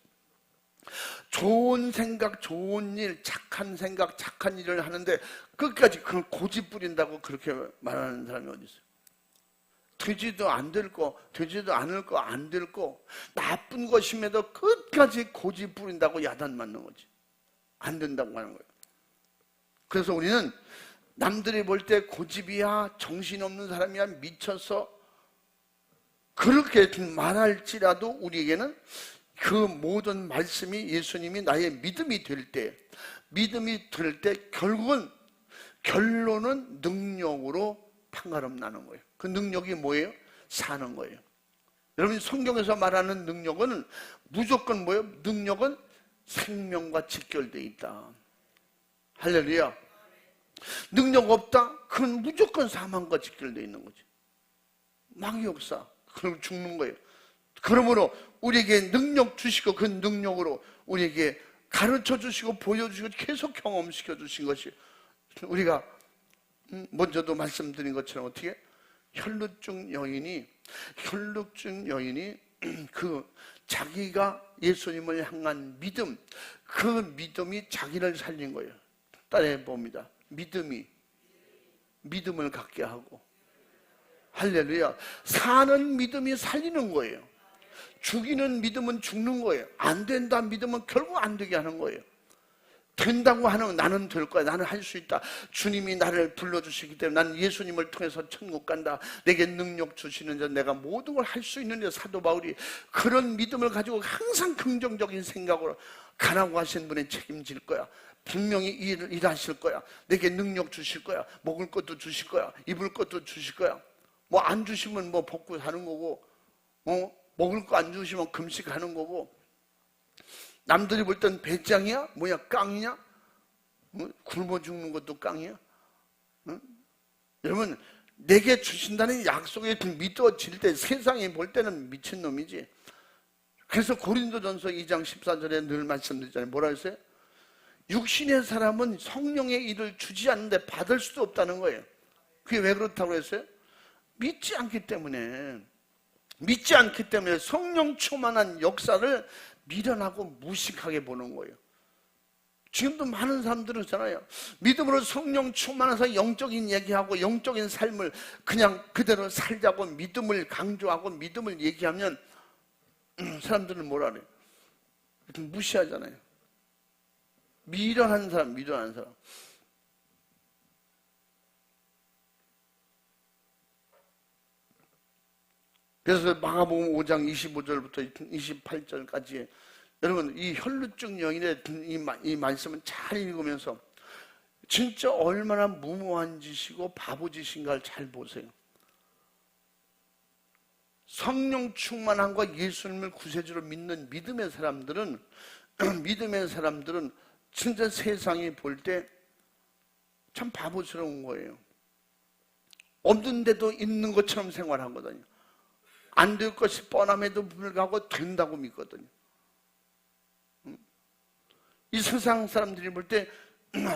좋은 생각, 좋은 일, 착한 생각, 착한 일을 하는데 끝까지 그걸 고집 부린다고 그렇게 말하는 사람이 어디 있어요? 되지도 않을 거 안 될 거 나쁜 것임에도 끝까지 고집 부린다고 야단 맞는 거지. 안 된다고 하는 거예요. 그래서 우리는 남들이 볼 때 고집이야, 정신없는 사람이야, 미쳤어 그렇게 말할지라도 우리에게는 그 모든 말씀이 예수님이 나의 믿음이 될 때 결론은 능력으로 판가름 나는 거예요. 그 능력이 뭐예요? 사는 거예요. 여러분 성경에서 말하는 능력은 무조건 뭐예요? 능력은 생명과 직결되어 있다. 할렐루야. 능력 없다? 그건 무조건 사망과 직결되어 있는 거지. 망의 역사. 그럼 죽는 거예요. 그러므로 우리에게 능력 주시고 그 능력으로 우리에게 가르쳐 주시고 보여주시고 계속 경험시켜 주신 것이 우리가 먼저도 말씀드린 것처럼 어떻게 혈루증 여인이 그 자기가 예수님을 향한 믿음, 그 믿음이 자기를 살린 거예요. 따라해 봅니다. 믿음을 갖게 하고 할렐루야. 사는 믿음이 살리는 거예요. 죽이는 믿음은 죽는 거예요. 안 된다 믿으면 결국 안 되게 하는 거예요. 된다고 하면 나는 될 거야. 나는 할 수 있다. 주님이 나를 불러주시기 때문에 나는 예수님을 통해서 천국 간다. 내게 능력 주시는 자, 내가 모든 걸 할 수 있는 자. 사도 바울이 그런 믿음을 가지고 항상 긍정적인 생각으로 가라고 하신 분이 책임질 거야. 분명히 일하실 거야. 내게 능력 주실 거야. 먹을 것도 주실 거야. 입을 것도 주실 거야. 뭐 안 주시면 뭐 벗고 사는 거고, 먹을 거 안 주시면 금식하는 거고, 남들이 볼 땐 배짱이야? 뭐야, 깡이냐? 굶어 죽는 것도 깡이야? 여러분, 내게 주신다는 약속에 믿어질 때 세상이 볼 때는 미친놈이지. 그래서 고린도전서 2장 14절에 늘 말씀드리잖아요. 뭐라 했어요? 육신의 사람은 성령의 일을 주지 않는데 받을 수도 없다는 거예요. 그게 왜 그렇다고 했어요? 믿지 않기 때문에 성령 충만한 역사를 미련하고 무식하게 보는 거예요. 지금도 많은 사람들은 있잖아요. 믿음으로 성령 충만해서 영적인 얘기하고 영적인 삶을 그냥 그대로 살자고 믿음을 강조하고 믿음을 얘기하면 사람들은 뭐라 그래요? 무시하잖아요. 미련한 사람. 그래서 마가복음 5장 25절부터 28절까지 여러분 이 혈루증 여인의 이 말씀은 잘 읽으면서 진짜 얼마나 무모한 짓이고 바보 짓인가를 잘 보세요. 성령 충만함과 예수님을 구세주로 믿는 믿음의 사람들은 진짜 세상이 볼 때 참 바보스러운 거예요. 없는데도 있는 것처럼 생활하거든요. 안 될 것이 뻔함에도 불구하고 된다고 믿거든요. 이 세상 사람들이 볼 때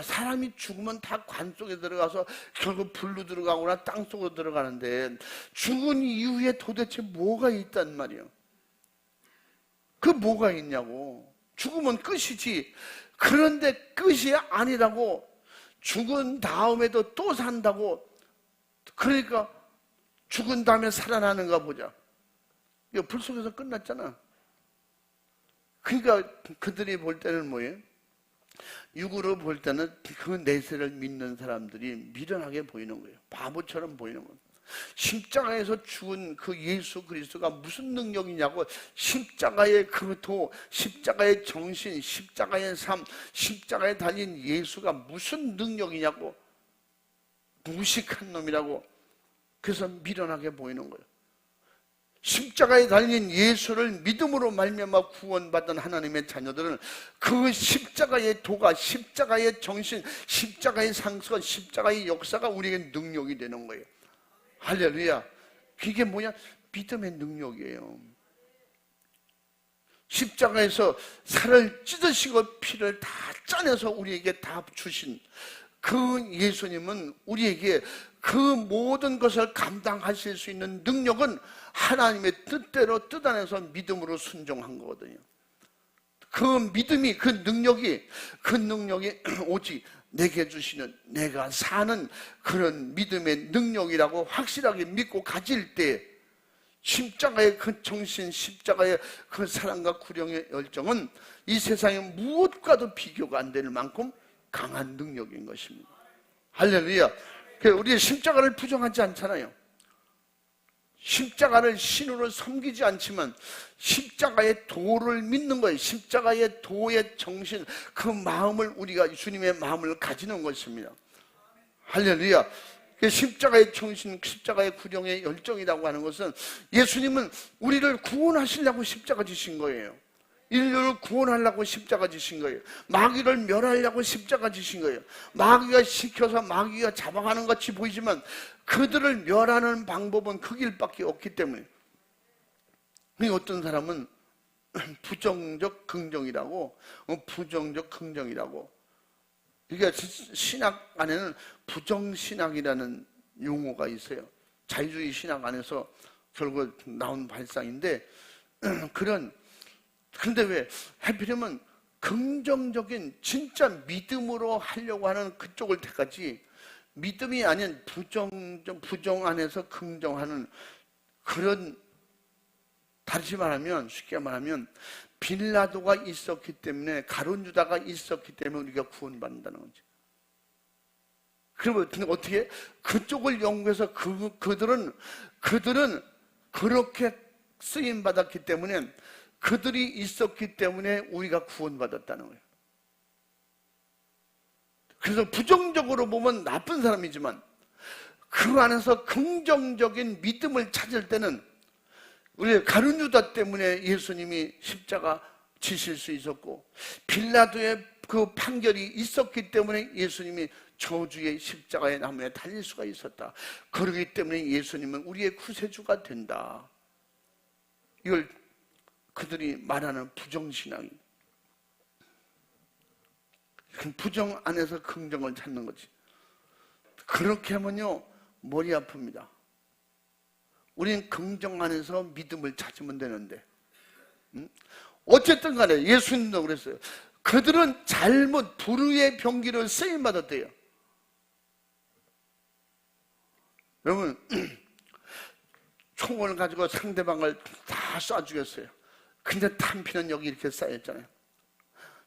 사람이 죽으면 다 관 속에 들어가서 결국 불로 들어가거나 땅 속으로 들어가는데 죽은 이후에 도대체 뭐가 있단 말이에요. 그 뭐가 있냐고. 죽으면 끝이지. 그런데 끝이 아니라고. 죽은 다음에도 또 산다고. 그러니까 죽은 다음에 살아나는가 보자. 이거 불 속에서 끝났잖아. 그러니까 그들이 볼 때는 뭐예요? 육으로 볼 때는 그 내세를 믿는 사람들이 미련하게 보이는 거예요. 바보처럼 보이는 거예요. 십자가에서 죽은 그 예수 그리스도가 무슨 능력이냐고. 십자가의 그 도, 십자가의 정신, 십자가의 삶, 십자가에 달린 예수가 무슨 능력이냐고. 무식한 놈이라고. 그래서 미련하게 보이는 거예요. 십자가에 달린 예수를 믿음으로 말미암아 구원받은 하나님의 자녀들은 그 십자가의 도가, 십자가의 정신, 십자가의 상처, 십자가의 역사가 우리에게 능력이 되는 거예요. 할렐루야. 그게 뭐냐? 믿음의 능력이에요. 십자가에서 살을 찢으시고 피를 다 짜내서 우리에게 다 주신 그 예수님은 우리에게 그 모든 것을 감당하실 수 있는 능력은 하나님의 뜻대로 뜻 안에서 믿음으로 순종한 거거든요. 그 믿음이, 그 능력이 오직 내게 주시는, 내가 사는 그런 믿음의 능력이라고 확실하게 믿고 가질 때 십자가의 그 정신, 십자가의 그 사랑과 구령의 열정은 이 세상에 무엇과도 비교가 안 될 만큼 강한 능력인 것입니다. 할렐루야. 우리 십자가를 부정하지 않잖아요. 십자가를 신으로 섬기지 않지만 십자가의 도를 믿는 거예요. 십자가의 도의 정신, 그 마음을 우리가 주님의 마음을 가지는 것입니다. 할렐루야. 십자가의 정신, 십자가의 구령의 열정이라고 하는 것은 예수님은 우리를 구원하시려고 십자가 지신 거예요. 인류를 구원하려고 십자가 지신 거예요. 마귀를 멸하려고 십자가 지신 거예요. 마귀가 시켜서 마귀가 잡아가는 것 같이 보이지만 그들을 멸하는 방법은 그 길밖에 없기 때문에. 어떤 사람은 부정적 긍정이라고, 부정적 긍정이라고. 이게 신학 안에는 부정신학이라는 용어가 있어요. 자유주의 신학 안에서 결국 나온 발상인데, 근데 왜 하필이면 긍정적인 진짜 믿음으로 하려고 하는 그쪽을 택하지, 믿음이 아닌 부정 안에서 긍정하는 그런, 다시 말하면, 쉽게 말하면 빌라도가 있었기 때문에, 가룟 유다가 있었기 때문에 우리가 구원받는다는 거지. 그러면 어떻게 그쪽을 연구해서 그들은 그렇게 쓰임 받았기 때문에, 그들이 있었기 때문에 우리가 구원받았다는 거예요. 그래서 부정적으로 보면 나쁜 사람이지만 그 안에서 긍정적인 믿음을 찾을 때는, 우리 가룟 유다 때문에 예수님이 십자가 지실 수 있었고, 빌라도의 그 판결이 있었기 때문에 예수님이 저주의 십자가의 나무에 달릴 수가 있었다. 그렇기 때문에 예수님은 우리의 구세주가 된다. 이걸 그들이 말하는 부정신앙입니다. 부정 안에서 긍정을 찾는 거지. 그렇게 하면요, 머리 아픕니다. 우리는 긍정 안에서 믿음을 찾으면 되는데, 어쨌든 간에 예수님도 그랬어요. 그들은 잘못 불의의 병기를 쓰임받았대요. 여러분, 총을 가지고 상대방을 다 쏴 죽였어요. 근데 탄피는 여기 이렇게 쌓였잖아요.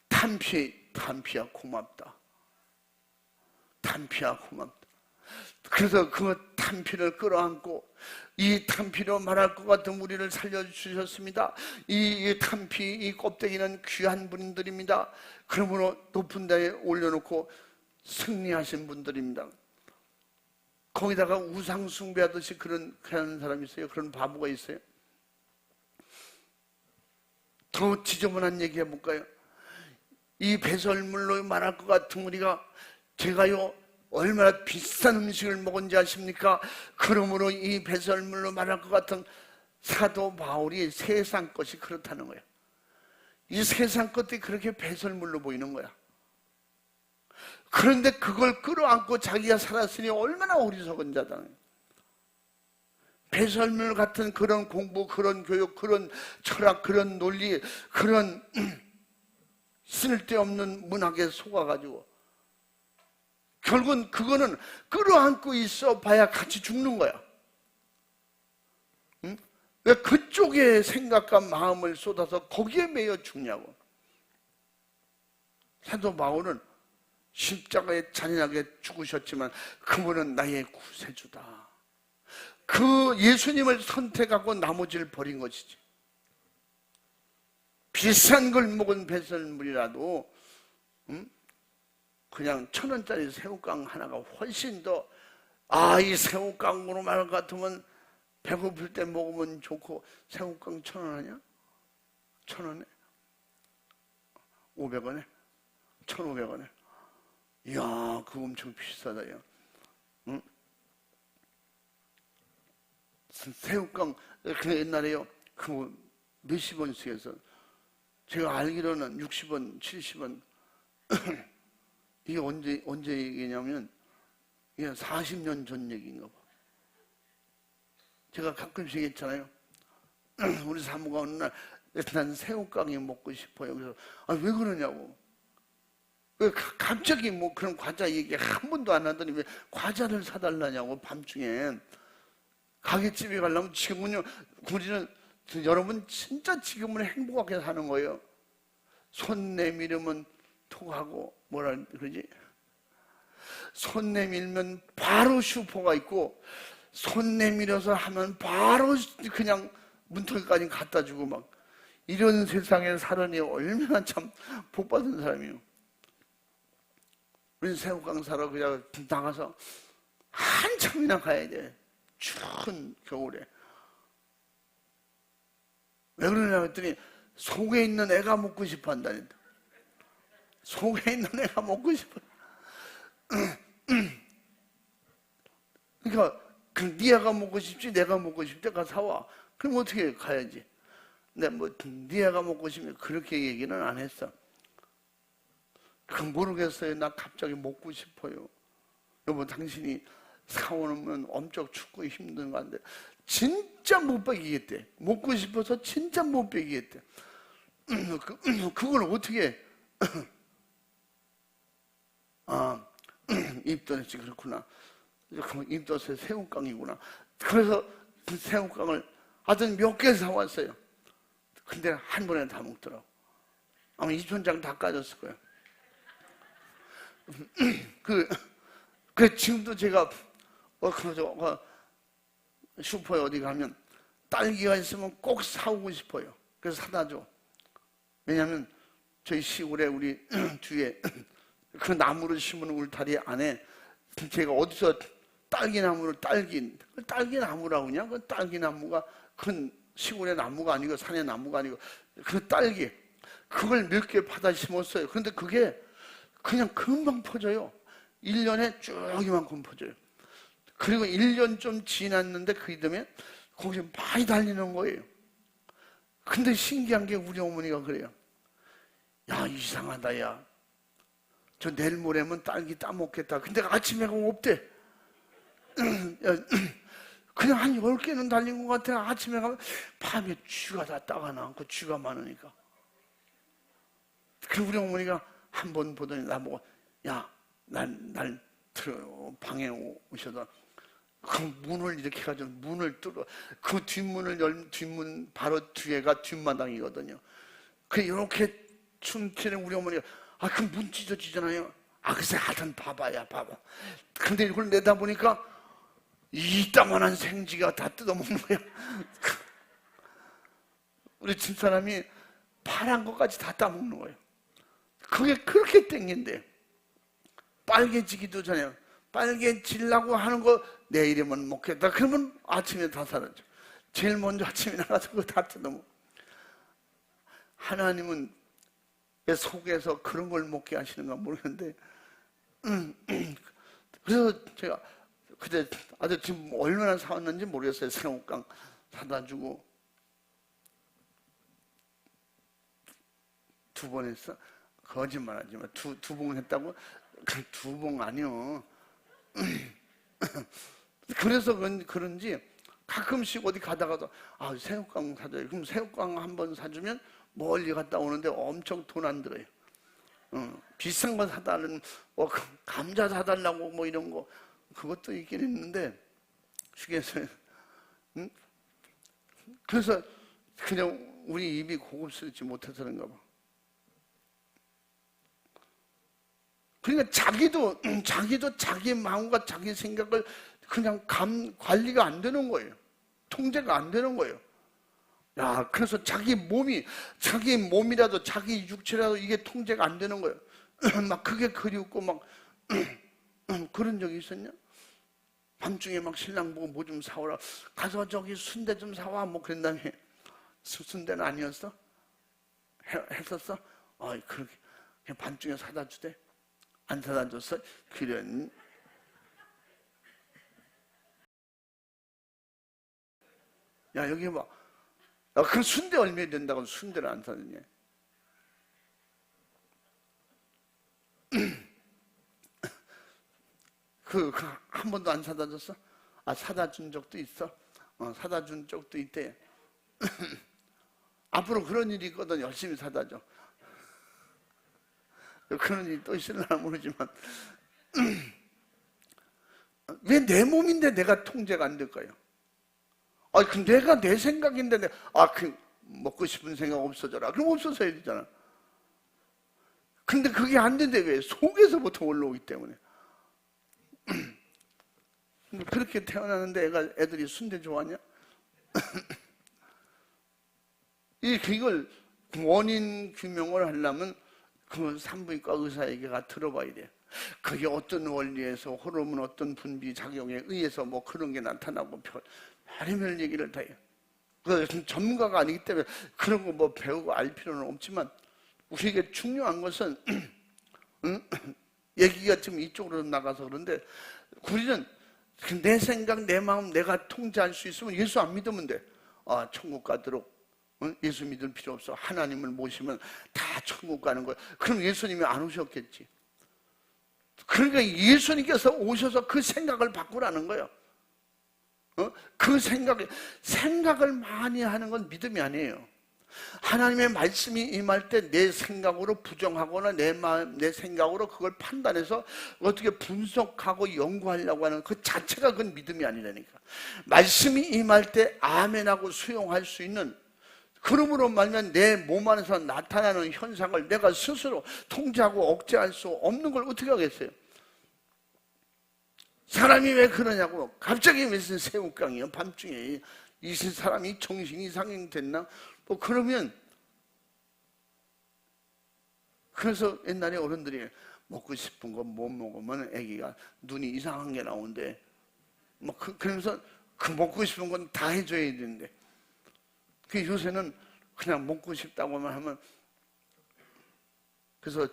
탄피야 고맙다. 탄피야 고맙다. 그래서 그 탄피를 끌어안고, 이 탄피로 말할 것 같은 우리를 살려주셨습니다. 이 탄피, 이 껍데기는 귀한 분들입니다. 그러므로 높은 데에 올려놓고 승리하신 분들입니다. 거기다가 우상 숭배하듯이 그런 사람이 있어요. 그런 바보가 있어요. 더 지저분한 얘기 해볼까요? 이 배설물로 말할 것 같은 우리가, 제가요 얼마나 비싼 음식을 먹은지 아십니까? 그러므로 이 배설물로 말할 것 같은 사도 바울이 세상 것이 그렇다는 거야. 이 세상 것들이 그렇게 배설물로 보이는 거야. 그런데 그걸 끌어안고 자기가 살았으니 얼마나 어리석은 자다. 배설물 같은 그런 공부, 그런 교육, 그런 철학, 그런 논리, 그런 쓸데없는 문학에 속아가지고 결국은 그거는 끌어안고 있어 봐야 같이 죽는 거야. 응? 왜 그쪽에 생각과 마음을 쏟아서 거기에 매여 죽냐고. 사도 바울은 십자가에 잔인하게 죽으셨지만 그분은 나의 구세주다. 그 예수님을 선택하고 나머지를 버린 것이지. 비싼 걸 먹은 배설물이라도 그냥 1,000원짜리 새우깡 하나가 훨씬 더, 이 새우깡으로 말 같으면 배고플 때 먹으면 좋고, 새우깡 1,000원 하냐? 1,000원에? 500원에? 1,500원에? 이야, 그거 엄청 비싸다, 야. 응? 새우깡, 그 옛날에요, 그 몇십 원씩 해서, 제가 알기로는 60원, 70원, 이게 언제 얘기냐면, 이게 40년 전 얘기인가 봐. 제가 가끔씩 했잖아요. 우리 사모가 어느 날, 난 새우깡이 먹고 싶어요. 그래서, 왜 그러냐고. 왜 갑자기 뭐 그런 과자 얘기 한 번도 안 하더니 왜 과자를 사달라냐고, 밤중에. 가게집에 가려면 지금은요, 우리는, 여러분 진짜 지금은 행복하게 사는 거예요. 손 내밀으면 톡하고, 뭐라 그러지? 손 내밀면 바로 슈퍼가 있고, 손 내밀어서 하면 바로 그냥 문턱까지 갖다 주고, 막 이런 세상에 살으니 얼마나 참 복받은 사람이에요. 우리 새우깡 사러 그냥 나가서 한참이나 가야 돼. 추운 겨울에. 왜 그러냐 했더니 속에 있는 애가 먹고 싶어 한다니까. 속에 있는 애가 먹고 싶어. 그러니까 네 애가 먹고 싶지 내가 먹고 싶대, 가 사와. 그럼 어떻게 가야지. 근데 네 애가 먹고 싶으면 그렇게 얘기는 안 했어. 모르겠어요. 나 갑자기 먹고 싶어요. 여보, 당신이 사오면 엄청 춥고 힘든 건데 진짜 못 먹이겠대. 먹고 싶어서 진짜 못 먹이겠대. 그걸 어떻게 해? 입덧이 그렇구나. 입덧에 새우깡이구나. 그래서 그 새우깡을 하여튼 몇 개 사왔어요. 근데 한 번에 다 먹더라고. 아마 2천장 다 까졌을 거예요. 그 지금도 제가 슈퍼에 어디 가면 딸기가 있으면 꼭 사오고 싶어요. 그래서 사다 줘. 왜냐하면 저희 시골에 우리 뒤에 그 나무를 심은 울타리 안에 제가 어디서 딸기 나무라고 그냥 그 딸기 나무가 큰 시골의 나무가 아니고 산의 나무가 아니고 그 딸기 그걸 몇 개 받아 심었어요. 그런데 그게 그냥 금방 퍼져요. 1년에 쭉 이만큼 퍼져요. 그리고 1년 좀 지났는데 그 이듬해 거기서 많이 달리는 거예요. 근데 신기한 게 우리 어머니가 그래요. 야, 이상하다, 야. 저 내일 모레면 딸기 따먹겠다. 근데 아침에 가면 없대. 그냥 한 10개는 달린 것 같아. 아침에 가면 밤에 쥐가 다 따가나고 쥐가 많으니까. 그 우리 어머니가 한 번 보더니 나보고, 야, 날 방에 오셔서 그 문을 이렇게 해가지고 문을 뚫어 그 뒷문을 뒷문 바로 뒤에가 뒷마당이거든요. 그 이렇게 춤추는 우리 어머니가 그 문 찢어지잖아요. 글쎄 하여튼 봐봐야 봐봐. 근데 이걸 내다보니까 이따만한 생쥐가 다 뜯어먹는 거야. 우리 집사람이 파란 것까지 다 따먹는 거예요. 그게 그렇게 땡긴대요. 빨개지기도 전에 빨개지려고 하는 거 내일이면 먹겠다. 그러면 아침에 다 사라져. 제일 먼저 아침에 나가서 그거 다 뜯어먹어. 하나님은 내 속에서 그런 걸 먹게 하시는가 모르겠는데 그래서 제가 그때 아주 지금 얼마나 사왔는지 모르겠어요. 새우깡 사다 주고 2번 했어? 거짓말하지 마. 두 봉 했다고? 2봉 아니요. 그래서 그런지 가끔씩 어디 가다가도 새우깡 사줘요. 그럼 새우깡 한 번 사주면 멀리 갔다 오는데 엄청 돈 안 들어요. 비싼 거 사달라는 감자 사달라고 뭐 이런 거 그것도 있긴 있는데 휴게소에 그래서 그냥 우리 입이 고급스럽지 못해서 그런가 봐. 그러니까 자기도 자기 마음과 자기 생각을 그냥 관리가 안 되는 거예요. 통제가 안 되는 거예요. 야, 그래서 자기 몸이라도 자기 육체라도 이게 통제가 안 되는 거예요. 막 그게 그리웠고 막 그런 적이 있었냐? 밤중에 막 신랑 보고 뭐 좀 사오라. 가서 저기 순대 좀 사와. 뭐 그런 다음에 순대는 아니었어? 했었어? 그렇게 그냥 밤중에 사다 주대. 안 사다 줬어? 그런 야 여기 봐. 그 순대 얼마나 된다고 순대를 안 사느냐? 한 번도 안 사다 줬어? 사다 준 적도 있어? 사다 준 적도 있대. 앞으로 그런 일이 있거든. 열심히 사다 줘. 그런 일이 또 있을려나 모르지만 왜 내 몸인데 내가 통제가 안 될까요? 내가 내 생각인데 먹고 싶은 생각 없어져라. 그럼 없어져야 되잖아. 근데 그게 안 되는데 왜? 속에서부터 올라오기 때문에. 그렇게 태어나는데 애들이 순대 좋아하냐? 이걸 원인 규명을 하려면 그 산부인과 의사에게가 들어봐야 돼. 그게 어떤 원리에서 호르몬 어떤 분비 작용에 의해서 뭐 그런 게 나타나고 별의별 얘기를 다 해요. 전문가가 아니기 때문에 그런 거 뭐 배우고 알 필요는 없지만 우리에게 중요한 것은 얘기가 지금 이쪽으로 나가서 그런데 우리는 내 생각, 내 마음 내가 통제할 수 있으면 예수 안 믿으면 돼. 천국 가도록 예수 믿을 필요 없어. 하나님을 모시면 다 천국 가는 거야. 그럼 예수님이 안 오셨겠지. 그러니까 예수님께서 오셔서 그 생각을 바꾸라는 거예요. 그 생각을 많이 하는 건 믿음이 아니에요. 하나님의 말씀이 임할 때 내 생각으로 부정하거나 내 생각으로 그걸 판단해서 어떻게 분석하고 연구하려고 하는 그 자체가 그건 믿음이 아니라니까. 말씀이 임할 때 아멘하고 수용할 수 있는 그러므로 말면 내 몸 안에서 나타나는 현상을 내가 스스로 통제하고 억제할 수 없는 걸 어떻게 하겠어요? 사람이 왜 그러냐고. 갑자기 무슨 새우깡이요 밤중에. 이 사람이 정신이 이상됐나? 뭐 그러면, 그래서 옛날에 어른들이 먹고 싶은 거 못 먹으면 애기가 눈이 이상한 게 나온대. 뭐 그러면서 그 먹고 싶은 건 다 해줘야 되는데, 그 요새는 그냥 먹고 싶다고만 하면, 그래서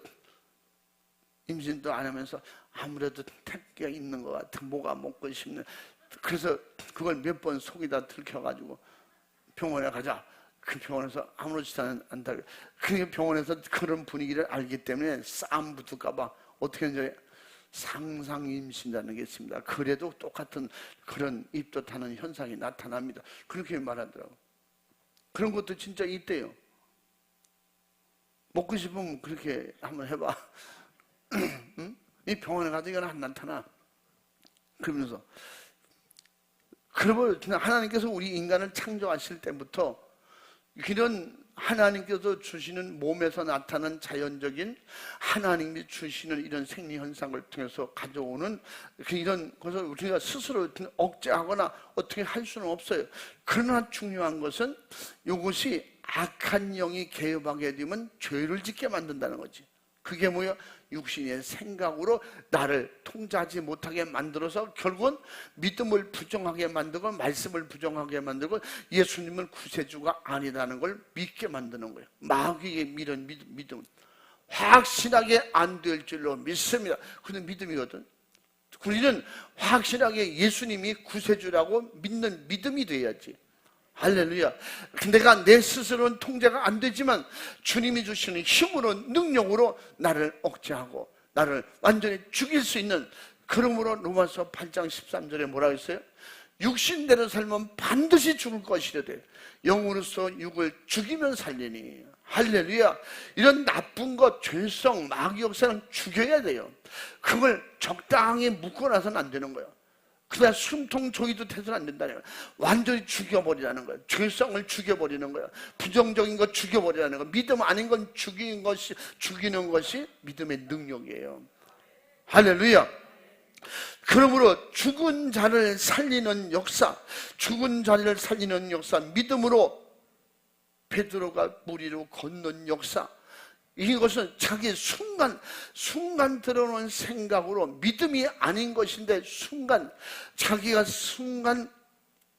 임신도 안 하면서 아무래도 택기가 있는 것 같아. 뭐가 먹고 싶네. 그래서 그걸 몇 번 속이다 들켜가지고 병원에 가자. 그 병원에서 아무렇지도 않다. 그 병원에서 그런 분위기를 알기 때문에 싸움 붙을까봐 어떻게 이제 상상 임신이라는 게 있습니다. 그래도 똑같은 그런 입도 타는 현상이 나타납니다. 그렇게 말하더라고. 그런 것도 진짜 있대요. 먹고 싶으면 그렇게 한번 해봐. 응? 이 병원에 가도 이건 안 나타나. 그러면서, 그러면 하나님께서 우리 인간을 창조하실 때부터 이런 하나님께서 주시는 몸에서 나타나는 자연적인 하나님이 주시는 이런 생리 현상을 통해서 가져오는 이런 것을 우리가 스스로 억제하거나 어떻게 할 수는 없어요. 그러나 중요한 것은 이것이 악한 영이 개입하게 되면 죄를 짓게 만든다는 거지. 그게 뭐야? 육신의 생각으로 나를 통제하지 못하게 만들어서 결국은 믿음을 부정하게 만들고 말씀을 부정하게 만들고 예수님은 구세주가 아니라는 걸 믿게 만드는 거예요. 마귀의 믿음 확실하게 안 될 줄로 믿습니다. 그건 믿음이거든. 우리는 확실하게 예수님이 구세주라고 믿는 믿음이 돼야지. 할렐루야. 내가 내 스스로는 통제가 안 되지만 주님이 주시는 힘으로, 능력으로 나를 억제하고 나를 완전히 죽일 수 있는, 그러므로 로마서 8장 13절에 뭐라 했어요? 육신대로 살면 반드시 죽을 것이려되 영으로서 육을 죽이면 살리니. 할렐루야. 이런 나쁜 것, 죄성, 마귀 역사는 죽여야 돼요. 그걸 적당히 묶고 나서는 안 되는 거예요. 그냥 숨통조이도 돼서는 안 된다는 거예요. 완전히 죽여버리라는 거예요. 죄성을 죽여버리는 거예요. 부정적인 것 죽여버리라는 거예요. 믿음 아닌 건 죽이는 것이 믿음의 능력이에요. 할렐루야. 그러므로 죽은 자를 살리는 역사, 믿음으로 베드로가 물 위로 걷는 역사, 이것은 자기 순간 들어오는 생각으로 믿음이 아닌 것인데 자기가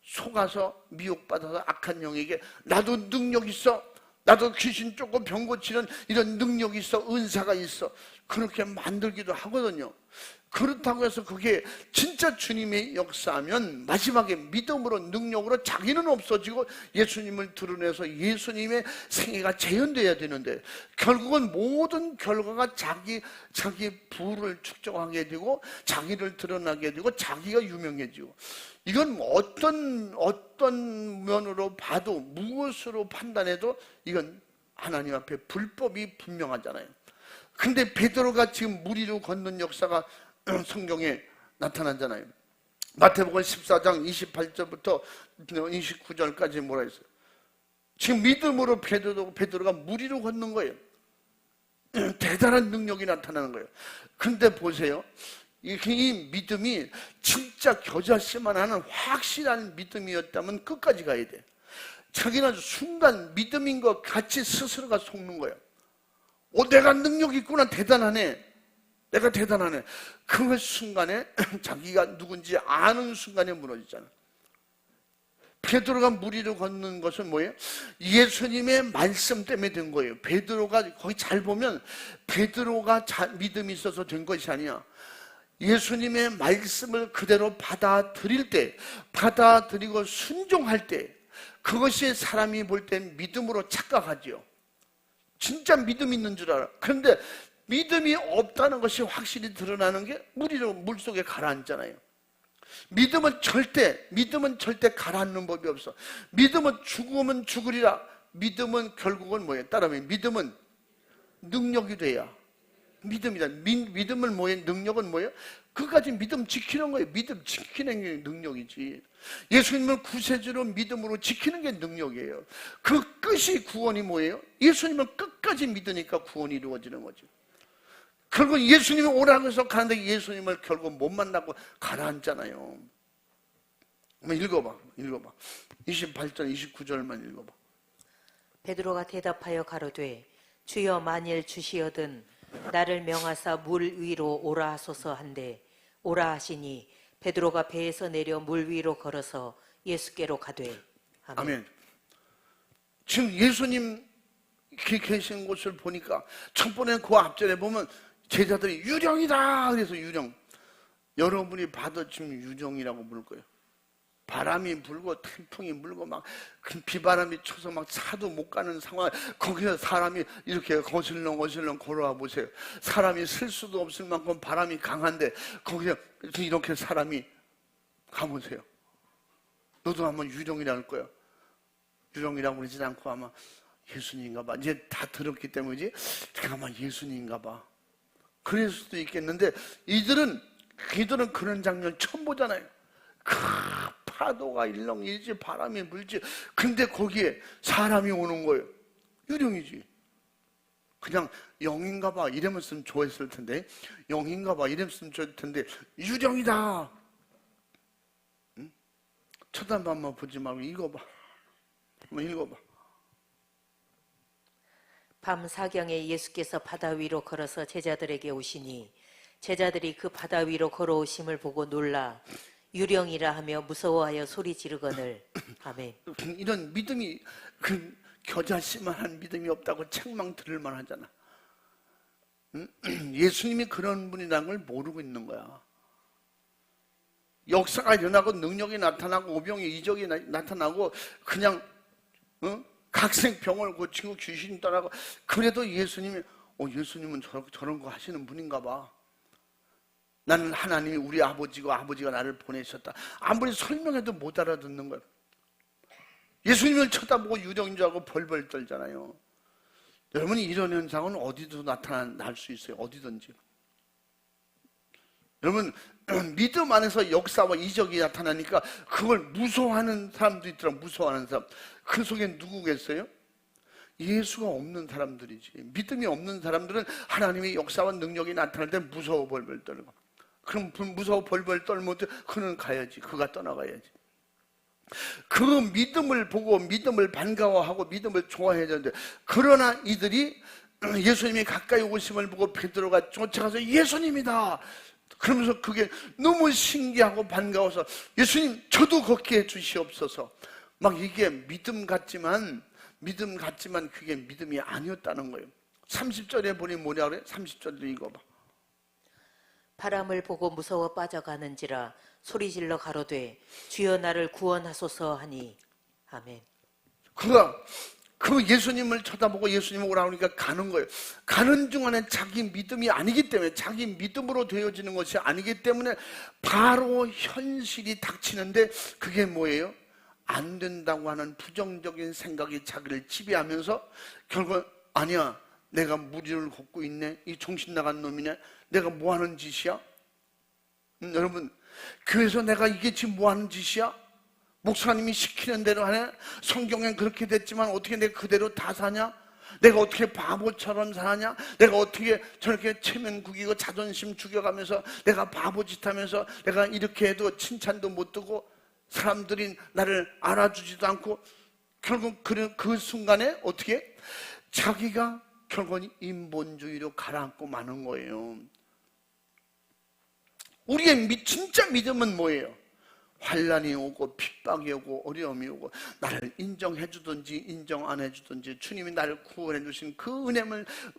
속아서 미혹받아서 악한 영에게 나도 능력 있어, 나도 귀신 쫓고 병 고치는 이런 능력이 있어, 은사가 있어, 그렇게 만들기도 하거든요. 그렇다고 해서 그게 진짜 주님의 역사하면 마지막에 믿음으로, 능력으로 자기는 없어지고 예수님을 드러내서 예수님의 생애가 재현돼야 되는데, 결국은 모든 결과가 자기 부를 축적하게 되고 자기를 드러나게 되고 자기가 유명해지고, 이건 어떤 면으로 봐도, 무엇으로 판단해도 이건 하나님 앞에 불법이 분명하잖아요. 근데 베드로가 지금 물 위로 걷는 역사가 성경에 나타나잖아요. 마태복음 14장 28절부터 29절까지 뭐라 했어요? 지금 믿음으로 베드로가 물 위로 걷는 거예요. 대단한 능력이 나타나는 거예요. 근데 보세요. 이 믿음이 진짜 겨자씨만 하는 확실한 믿음이었다면 끝까지 가야 돼. 자기는 순간 믿음인 것 같이 스스로가 속는 거예요. 내가 능력이 있구나, 내가 대단하네. 그 순간에 자기가 누군지 아는 순간에 무너지잖아. 베드로가 물 위로 걷는 것은 뭐예요? 예수님의 말씀 때문에 된 거예요. 베드로가 거기 잘 보면 베드로가 믿음이 있어서 된 것이 아니야. 예수님의 말씀을 그대로 받아들이고 순종할 때, 그것이 사람이 볼 땐 믿음으로 착각하죠. 진짜 믿음이 있는 줄 알아. 그런데 믿음이 없다는 것이 확실히 드러나는 게 물속에 가라앉잖아요. 믿음은 절대 가라앉는 법이 없어. 믿음은 죽으면 죽으리라. 믿음은 결국은 뭐예요? 따라하면 믿음은 능력이 돼야 믿음이다. 믿음은 뭐예요? 능력은 뭐예요? 그까지 믿음 지키는 거예요. 믿음 지키는 게 능력이지. 예수님을 구세주로 믿음으로 지키는 게 능력이에요. 그 끝이 구원이 뭐예요? 예수님을 끝까지 믿으니까 구원이 이루어지는 거죠. 결국 예수님이 오라고 해서 가는데 예수님을 결국 못 만나고 가라앉잖아요. 한번 읽어봐. 28절 29절만 읽어봐. 베드로가 대답하여 가로되 주여 만일 주시어든 나를 명하사 물 위로 오라 하소서 한데 오라 하시니 베드로가 배에서 내려 물 위로 걸어서 예수께로 가되. 아멘. 아멘. 지금 예수님 계신 곳을 보니까 첫 번에 그 앞전에 보면 제자들이 유령이다 그래서 유령. 여러분이 봐도 지금 유령이라고 부를 거예요. 바람이 불고 태풍이 불고 막 비바람이 쳐서 막 차도 못 가는 상황. 거기서 사람이 이렇게 거슬렁 걸어와 보세요. 사람이 쓸 수도 없을 만큼 바람이 강한데 거기서 이렇게 사람이 가보세요. 너도 한번 유령이라 할 거야. 유령이라고 그러지 않고 아마 예수님인가 봐. 이제 다 들었기 때문이지. 아마 예수님인가 봐. 그럴 수도 있겠는데 이들은 그런 장면 처음 보잖아요. 파도가 일렁이지 바람이 불지. 근데 거기에 사람이 오는 거예요. 유령이지. 그냥 영인가 봐 이러면서 좋아했을 텐데, 영인가 봐 이러면서 좋아했을 텐데 유령이다. 응? 쳐다만 보지 말고 읽어봐. 한번 읽어봐. 밤 사경에 예수께서 바다 위로 걸어서 제자들에게 오시니 제자들이 그 바다 위로 걸어오심을 보고 놀라 유령이라 하며 무서워하여 소리 지르거늘. 아멘. 이런 믿음이 겨자씨만한 믿음이 없다고 책망 들을 만하잖아. 예수님이 그런 분이라는 걸 모르고 있는 거야. 역사가 일어나고 능력이 나타나고 오병이 이적이 나타나고 그냥 각생병을 고치고 귀신이 떠나고 그래도 예수님이 예수님은 저런 거 하시는 분인가 봐. 나는 하나님이 우리 아버지고 아버지가 나를 보내셨다. 아무리 설명해도 못 알아듣는 거예요. 예수님을 쳐다보고 유령인 줄 알고 벌벌 떨잖아요. 여러분, 이런 현상은 어디도 나타날 수 있어요. 어디든지. 여러분, 믿음 안에서 역사와 이적이 나타나니까 그걸 무서워하는 사람도 있더라고요. 무서워하는 사람. 그 속에 누구겠어요? 예수가 없는 사람들이지. 믿음이 없는 사람들은 하나님의 역사와 능력이 나타날 때 무서워 벌벌 떨고. 그럼 무서워 벌벌 떨면 그는 가야지. 그가 떠나가야지. 그 믿음을 보고 믿음을 반가워하고 믿음을 좋아해야 되는데, 그러나 이들이 예수님이 가까이 오심을 보고 베드로가 쫓아가서 예수님이다 그러면서 그게 너무 신기하고 반가워서 예수님 저도 걷게 해주시옵소서. 막 이게 믿음 같지만 그게 믿음이 아니었다는 거예요. 30절에 보니 뭐냐 그래? 30절도 읽어봐. 바람을 보고 무서워 빠져가는지라 소리질러 가로되 주여 나를 구원하소서 하니. 아멘. 그 예수님을 쳐다보고 예수님 오라고 하니까 가는 거예요. 가는 중간에 자기 믿음이 아니기 때문에, 자기 믿음으로 되어지는 것이 아니기 때문에 바로 현실이 닥치는데 그게 뭐예요? 안 된다고 하는 부정적인 생각이 자기를 지배하면서 결국 아니야, 내가 무리를 걷고 있네, 이 정신 나간 놈이네, 내가 뭐 하는 짓이야? 여러분, 교회에서 내가 이게 지금 뭐 하는 짓이야? 목사님이 시키는 대로 하네? 성경엔 그렇게 됐지만 어떻게 내가 그대로 다 사냐? 내가 어떻게 바보처럼 사냐? 내가 어떻게 저렇게 체면 구기고 자존심 죽여가면서 내가 바보짓 하면서 내가 이렇게 해도 칭찬도 못 듣고 사람들이 나를 알아주지도 않고 결국 그 순간에 어떻게? 자기가 결국 인본주의로 가라앉고 마는 거예요. 우리의 진짜 믿음은 뭐예요? 환난이 오고 핍박이 오고 어려움이 오고 나를 인정해 주든지 인정 안 해주든지 주님이 나를 구원해 주신 그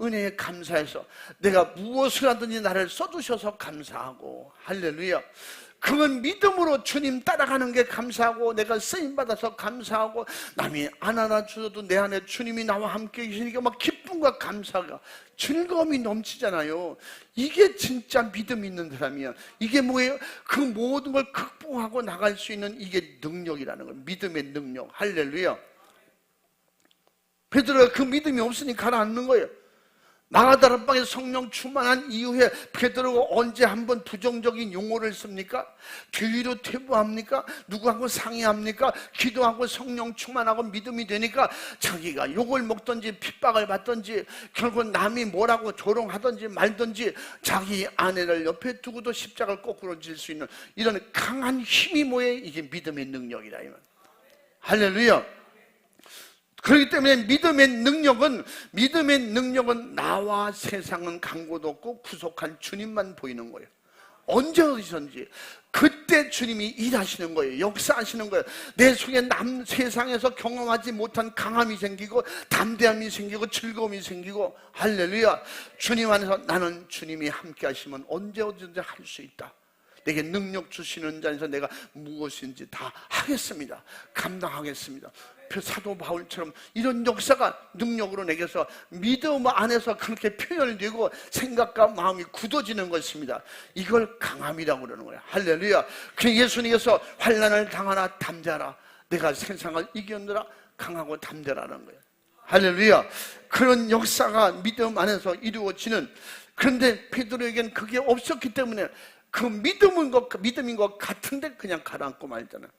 은혜에 감사해서 내가 무엇을 하든지 나를 써주셔서 감사하고, 할렐루야. 그건 믿음으로 주님 따라가는 게 감사하고, 내가 쓰임받아서 감사하고, 남이 안 알아주셔도 내 안에 주님이 나와 함께 계시니까 막 기쁨과 감사가, 즐거움이 넘치잖아요. 이게 진짜 믿음 있는 사람이야. 이게 뭐예요? 그 모든 걸 극복하고 나갈 수 있는 이게 능력이라는 거예요. 믿음의 능력. 할렐루야. 베드로가 그 믿음이 없으니 가라앉는 거예요. 마가다락방에 성령 충만한 이후에 베드로가 언제 한번 부정적인 용어를 씁니까? 뒤로 퇴보합니까? 누구하고 상의합니까? 기도하고 성령 충만하고 믿음이 되니까 자기가 욕을 먹든지 핍박을 받든지 결국 남이 뭐라고 조롱하든지 말든지 자기 아내를 옆에 두고도 십자가를 거꾸로 질 수 있는 이런 강한 힘이 뭐예요? 이게 믿음의 능력이다. 할렐루야. 그렇기 때문에 믿음의 능력은 나와 세상은 강고도 없고 구속한 주님만 보이는 거예요. 언제 어디선지 그때 주님이 일하시는 거예요. 역사하시는 거예요. 내 속에 세상에서 경험하지 못한 강함이 생기고 담대함이 생기고 즐거움이 생기고 할렐루야. 주님 안에서 나는 주님이 함께 하시면 언제 어디든지 할 수 있다. 내게 능력 주시는 자에서 내가 무엇인지 다 하겠습니다. 감당하겠습니다. 사도 바울처럼 이런 역사가 능력으로 내게서 믿음 안에서 그렇게 표현되고 생각과 마음이 굳어지는 것입니다. 이걸 강함이라고 그러는 거예요. 할렐루야. 그래서 예수님께서 환난을 당하나 담대하라. 내가 세상을 이겼느라 강하고 담대라는 거예요. 할렐루야. 그런 역사가 믿음 안에서 이루어지는, 그런데 베드로에겐 그게 없었기 때문에 그 믿음인 것 같은데 그냥 가라앉고 말잖아요.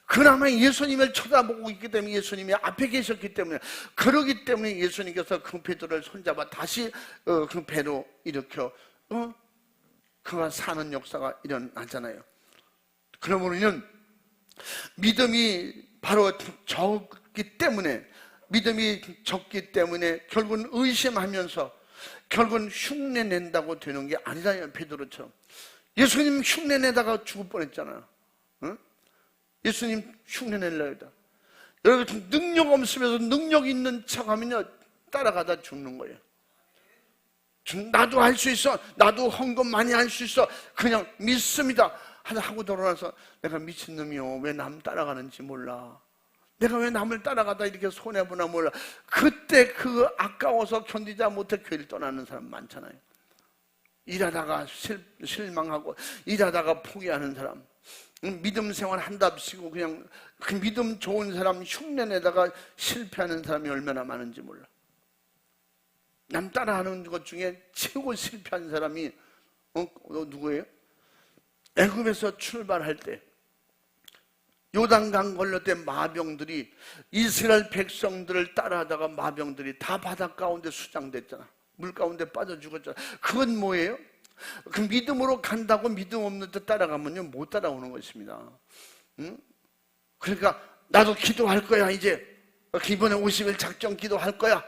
그나마 예수님을 쳐다보고 있기 때문에, 예수님이 앞에 계셨기 때문에, 그러기 때문에 예수님께서 그 베드로를 손잡아 다시 그 배로 일으켜 그가 사는 역사가 일어나잖아요. 그러므로 우리는 믿음이 바로 적기 때문에, 결국은 의심하면서 결국은 흉내낸다고 되는 게 아니라요. 베드로처럼 예수님 흉내내다가 죽을 뻔했잖아요. 응? 예수님 흉내내려고 했다. 여러분, 능력 없으면서 능력 있는 척하면요 따라가다 죽는 거예요. 나도 할 수 있어, 나도 헌금 많이 할 수 있어, 그냥 믿습니다 하고 돌아와서 내가 미친놈이요, 왜 남 따라가는지 몰라, 내가 왜 남을 따라가다 이렇게 손해보나 몰라. 그때 그 아까워서 견디지 못해 교회를 떠나는 사람 많잖아요. 일하다가 실망하고 일하다가 포기하는 사람, 믿음 생활 한답시고 그냥 그 믿음 좋은 사람 흉내내다가 실패하는 사람이 얼마나 많은지 몰라. 남 따라하는 것 중에 최고 실패한 사람이 누구예요? 애굽에서 출발할 때 요단강 건널 때 마병들이 이스라엘 백성들을 따라하다가 마병들이 다 바닷 가운데 수장됐잖아. 물 가운데 빠져 죽었잖아. 그건 뭐예요? 그 믿음으로 간다고 믿음 없는 데 따라가면요 못 따라오는 것입니다. 응? 그러니까 나도 기도할 거야. 이제 이번에 50일 작정 기도할 거야.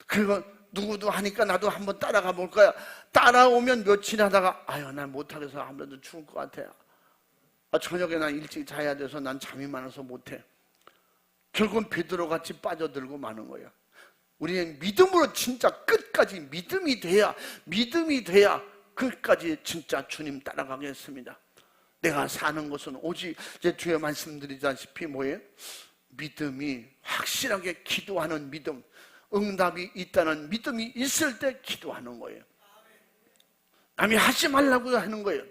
그리고 누구도 하니까 나도 한번 따라가 볼 거야. 따라오면 며칠 하다가 아유 난 못하겠어, 아무래도 죽을 것 같아. 저녁에 난 일찍 자야 돼서 난 잠이 많아서 못해. 결국은 베드로같이 빠져들고 마는 거예요. 우리는 믿음으로 진짜 끝까지 믿음이 돼야 끝까지 진짜 주님 따라가겠습니다. 내가 사는 것은 오직 이제 주의 말씀드리다시피 뭐예요? 믿음이 확실하게 기도하는 믿음, 응답이 있다는 믿음이 있을 때 기도하는 거예요. 남이 하지 말라고 하는 거예요.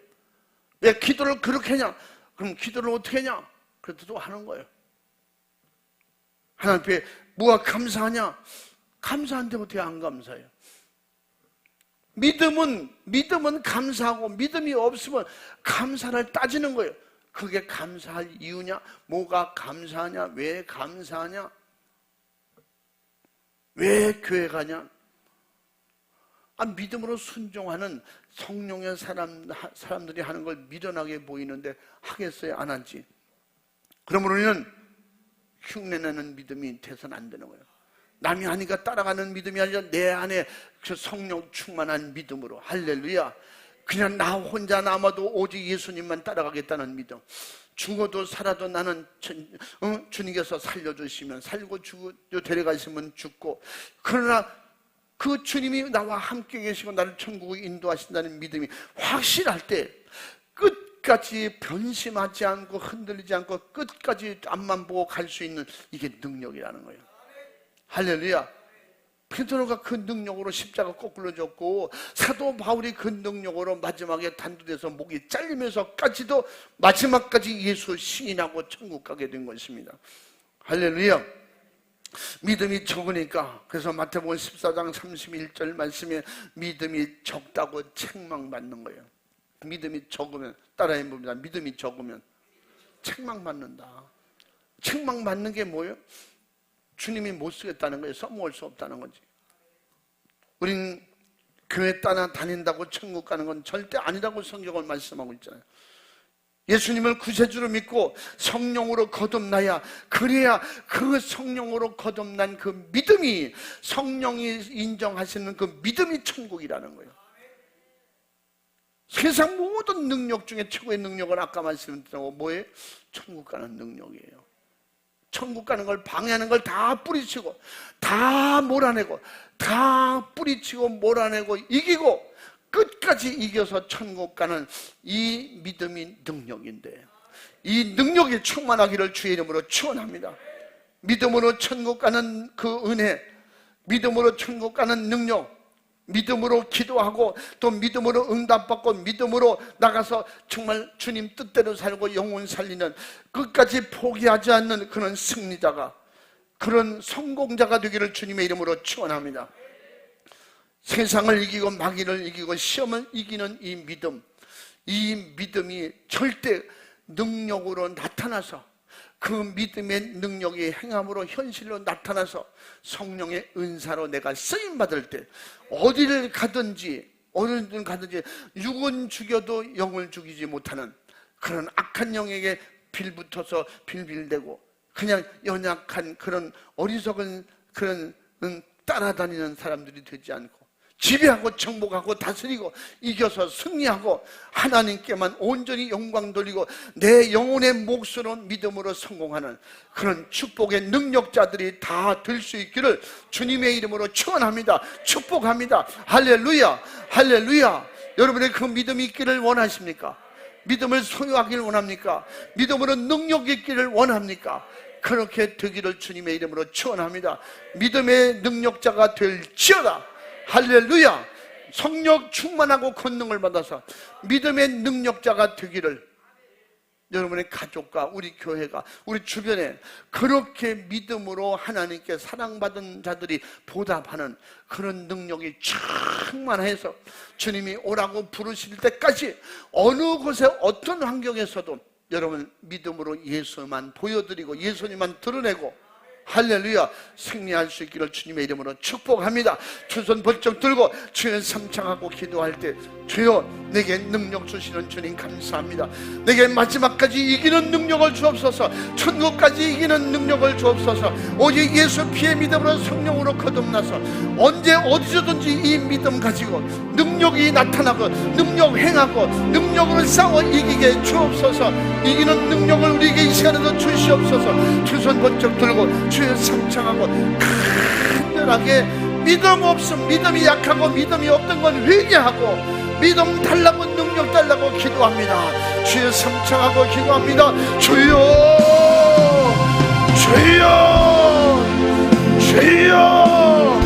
왜 기도를 그렇게 하냐? 그럼 기도를 어떻게 하냐? 그래도 하는 거예요. 하나님 앞에 뭐가 감사하냐? 감사한데 어떻게 안 감사해요? 믿음은 감사하고, 믿음이 없으면 감사를 따지는 거예요. 그게 감사할 이유냐? 뭐가 감사하냐? 왜 감사하냐? 왜 교회 가냐? 믿음으로 순종하는 성령의 사람들이 하는 걸 미련하게 보이는데 하겠어요? 안 하지? 그러므로 우리는 흉내내는 믿음이 돼서는 안 되는 거예요. 남이 하니까 따라가는 믿음이 아니라 내 안에 그 성령 충만한 믿음으로, 할렐루야, 그냥 나 혼자 남아도 오직 예수님만 따라가겠다는 믿음. 죽어도 살아도 나는 주님께서 살려주시면 살고, 죽고 데려가시면 죽고, 그러나 그 주님이 나와 함께 계시고 나를 천국에 인도하신다는 믿음이 확실할 때 끝까지 변심하지 않고 흔들리지 않고 끝까지 앞만 보고 갈 수 있는, 이게 능력이라는 거예요. 할렐루야. 베드로가 그 능력으로 십자가 거꾸로 졌고, 사도 바울이 그 능력으로 마지막에 단두대서 목이 잘리면서까지도 마지막까지 예수 시인하고 천국 가게 된 것입니다. 할렐루야. 믿음이 적으니까, 그래서 마태복음 14장 31절 말씀에 믿음이 적다고 책망받는 거예요. 믿음이 적으면, 따라해 봅니다. 믿음이 적으면 책망받는다. 책망받는 게 뭐예요? 주님이 못 쓰겠다는 거예요. 써먹을 수 없다는 거지. 우린 교회 다닌다고 천국 가는 건 절대 아니라고 성경은 말씀하고 있잖아요. 예수님을 구세주로 믿고 성령으로 거듭나야, 그래야 그 성령으로 거듭난 그 믿음이, 성령이 인정하시는 그 믿음이 천국이라는 거예요. 세상 모든 능력 중에 최고의 능력은 아까 말씀드린 거 뭐예요? 천국 가는 능력이에요. 천국 가는 걸 방해하는 걸 다 뿌리치고, 다 몰아내고, 다 뿌리치고 몰아내고 이기고 끝까지 이겨서 천국 가는 이 믿음이 능력인데, 이 능력이 충만하기를 주의 이름으로 축원합니다. 믿음으로 천국 가는 그 은혜, 믿음으로 천국 가는 능력, 믿음으로 기도하고 또 믿음으로 응답받고 믿음으로 나가서 정말 주님 뜻대로 살고 영혼 살리는, 끝까지 포기하지 않는 그런 승리자가, 그런 성공자가 되기를 주님의 이름으로 축원합니다. 세상을 이기고 마귀를 이기고 시험을 이기는 이 믿음, 이 믿음이 절대 능력으로 나타나서, 그 믿음의 능력이 행함으로 현실로 나타나서 성령의 은사로 내가 쓰임받을 때 어디를 가든지 육은 죽여도 영을 죽이지 못하는 그런 악한 영에게 빌붙어서 빌빌대고 그냥 연약한 그런 어리석은 그런 따라다니는 사람들이 되지 않고, 지배하고 정복하고 다스리고 이겨서 승리하고 하나님께만 온전히 영광 돌리고 내 영혼의 몫으로 믿음으로 성공하는 그런 축복의 능력자들이 다 될 수 있기를 주님의 이름으로 축원합니다. 축복합니다. 할렐루야, 할렐루야. 여러분의 그 믿음이 있기를 원하십니까? 믿음을 소유하기를 원합니까? 믿음으로 능력이 있기를 원합니까? 그렇게 되기를 주님의 이름으로 축원합니다. 믿음의 능력자가 될지어다. 할렐루야. 성령 충만하고 권능을 받아서 믿음의 능력자가 되기를, 여러분의 가족과 우리 교회가, 우리 주변에 그렇게 믿음으로 하나님께 사랑받은 자들이 보답하는 그런 능력이 충만해서 주님이 오라고 부르실 때까지 어느 곳에 어떤 환경에서도 여러분 믿음으로 예수만 보여드리고 예수님만 드러내고 할렐루야 승리할 수 있기를 주님의 이름으로 축복합니다. 두 손 번쩍 들고 주여 삼창하고 기도할 때, 주여 내게 능력 주시는 주님 감사합니다. 내게 마지막까지 이기는 능력을 주옵소서. 천국까지 이기는 능력을 주옵소서. 오직 예수 피의 믿음으로 성령으로 거듭나서 언제 어디서든지 이 믿음 가지고 능력이 나타나고 능력 행하고 능력으로 싸워 이기게 주옵소서. 이기는 능력을 우리에게 이 시간에도 주시옵소서. 두 손 번쩍 들고 주여 삼창하고 간절하게 믿음 없음, 믿음이 약하고 믿음이 없던 건 회개하고 믿음 달라고 능력 달라고 기도합니다. 주여 삼창하고 기도합니다. 주여, 주여, 주여.